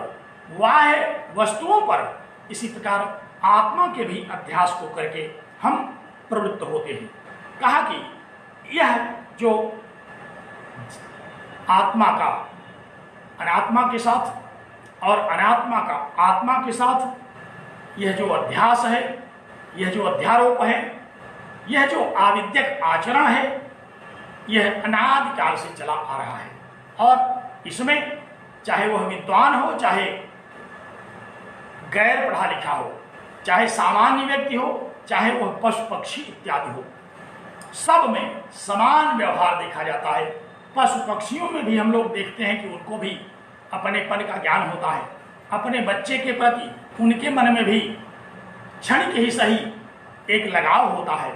बाह्य वस्तुओं पर, इसी प्रकार आत्मा के भी अध्यास को करके हम प्रवृत्त होते हैं। कहा कि यह जो आत्मा का अनात्मा के साथ और अनात्मा का आत्मा के साथ यह जो अध्यास है, यह जो अध्यारोप है, यह जो आविद्यक आचरण है, यह अनादि काल से चला आ रहा है। और इसमें चाहे वह विद्वान हो, चाहे गैर पढ़ा लिखा हो, चाहे सामान्य व्यक्ति हो, चाहे वह पशु पक्षी इत्यादि हो, सब में समान व्यवहार देखा जाता है। पशु पक्षियों में भी हम लोग देखते हैं कि उनको भी अपनेपन का ज्ञान होता है। अपने बच्चे के प्रति उनके मन में भी क्षणिक ही सही एक लगाव होता है।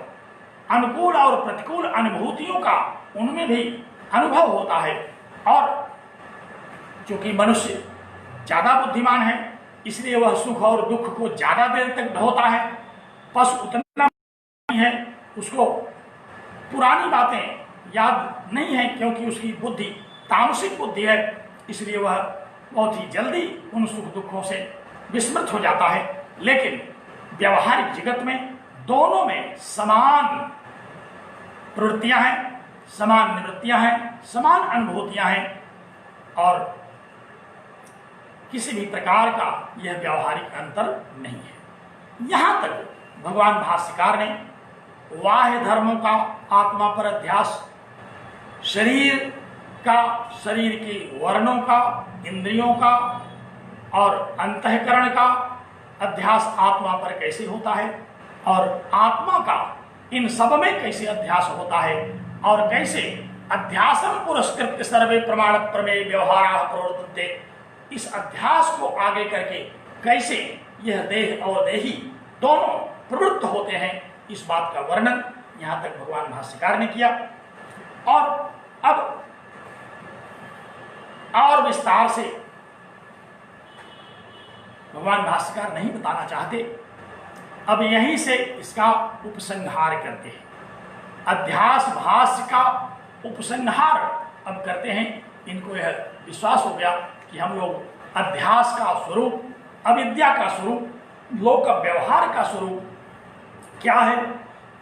अनुकूल और प्रतिकूल अनुभूतियों का उनमें भी अनुभव होता है। और चूंकि मनुष्य ज्यादा बुद्धिमान है, इसलिए वह सुख और दुख को ज्यादा देर तक ढोता है। पशु उतना नहीं है, उसको पुरानी बातें याद नहीं है, क्योंकि उसकी बुद्धि तामसिक बुद्धि है, इसलिए वह बहुत ही जल्दी उन सुख दुखों से विस्मृत हो जाता है। लेकिन व्यवहारिक जगत में दोनों में समान प्रवृत्तियां हैं, समान निवृत्तियां हैं, समान अनुभूतियां हैं और किसी भी प्रकार का यह व्यवहारिक अंतर नहीं है। यहां तक भगवान भाष्यकार ने बाह्य धर्मों का आत्मा पर अध्यास, शरीर का, शरीर के वर्णों का, इंद्रियों का और अंतःकरण का अध्यास आत्मा पर कैसे होता है और आत्मा का इन सब में कैसे अध्यास होता है और कैसे अध्यासम पुरस्कृत सर्वे प्रमाण प्रमेय व्यवहार प्रवर्तन्ते, इस अध्यास को आगे करके कैसे यह देह और देही दोनों प्रवृत्त होते हैं, इस बात का वर्णन यहां तक भगवान भाष्यकार ने किया। और अब और विस्तार से भगवान भाष्यकार नहीं बताना चाहते, अब यहीं से इसका उपसंहार करते हैं। अध्यास भाष्य का उपसंहार अब करते हैं। इनको यह विश्वास हो गया कि हम लोग अध्यास का स्वरूप, अविद्या का स्वरूप, लोक व्यवहार का स्वरूप क्या है,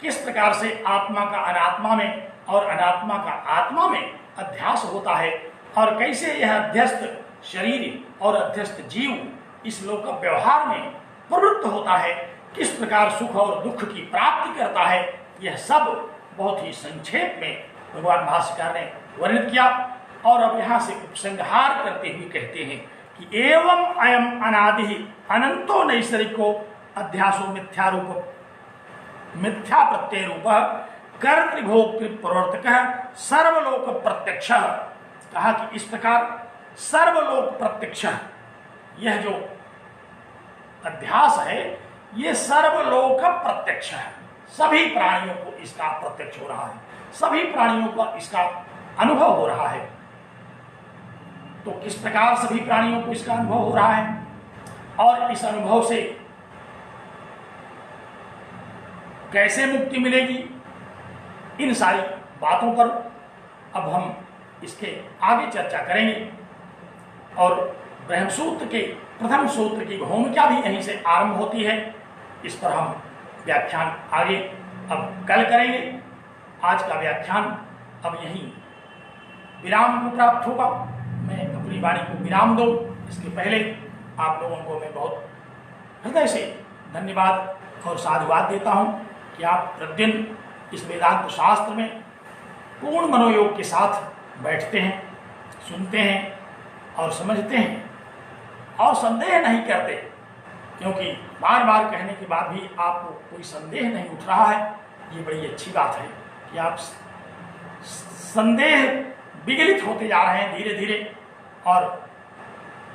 किस प्रकार से आत्मा का अनात्मा में और अनात्मा का आत्मा में अध्यास होता है और कैसे यह अध्यस्त शरीर और अध्यस्त जीव इस लोक व्यवहार में प्रवृत्त होता है, किस प्रकार सुख और दुख की प्राप्ति करता है, यह सब बहुत ही संक्षेप में भगवान भाष्यकार ने वर्णित किया। और अब यहाँ से उपसंहार करते हुए कहते हैं कि एवं अयम अनादि अनंतो नैसर्गिको अध्यासो मिथ्यारूप मिथ्या प्रत्यय रूप कर्तृभोक्तृ प्रवर्तक सर्वलोक प्रत्यक्ष। कहा कि इस प्रकार सर्वलोक प्रत्यक्ष, यह जो अध्यास है ये सर्वलोक प्रत्यक्ष है। सभी प्राणियों को इसका प्रत्यक्ष हो रहा है, सभी प्राणियों का इसका अनुभव हो रहा है। तो किस प्रकार सभी प्राणियों को इसका अनुभव हो रहा है और इस अनुभव से कैसे मुक्ति मिलेगी, इन सारी बातों पर अब हम इसके आगे चर्चा करेंगे। और ब्रह्मसूत्र के प्रथम सूत्र की भूमिका भी यहीं से आरंभ होती है। इस पर हम व्याख्यान आगे अब कल करेंगे। आज का व्याख्यान अब यहीं विराम को प्राप्त होगा। मैं अपनी वाणी को विराम दूं इसके पहले आप लोगों को मैं बहुत हृदय से धन्यवाद और साधुवाद देता हूं कि आप प्रतिदिन इस वेदांत शास्त्र में पूर्ण मनोयोग के साथ बैठते हैं, सुनते हैं और समझते हैं और संदेह नहीं करते, क्योंकि बार बार कहने के बाद भी आपको कोई संदेह नहीं उठ रहा है। ये बड़ी अच्छी बात है कि आप संदेह विगलित होते जा रहे हैं धीरे धीरे, और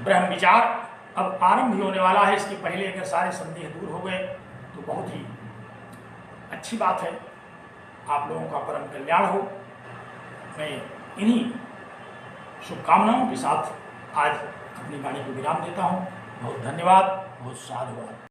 ब्रह्म विचार अब आरंभ ही होने वाला है। इसके पहले अगर सारे संदेह दूर हो गए तो बहुत ही अच्छी बात है। आप लोगों का परम कल्याण हो। मैं इन्हीं शुभकामनाओं के साथ आज अपनी वाणी को विराम देता हूँ। बहुत धन्यवाद, बहुत साधुवाद।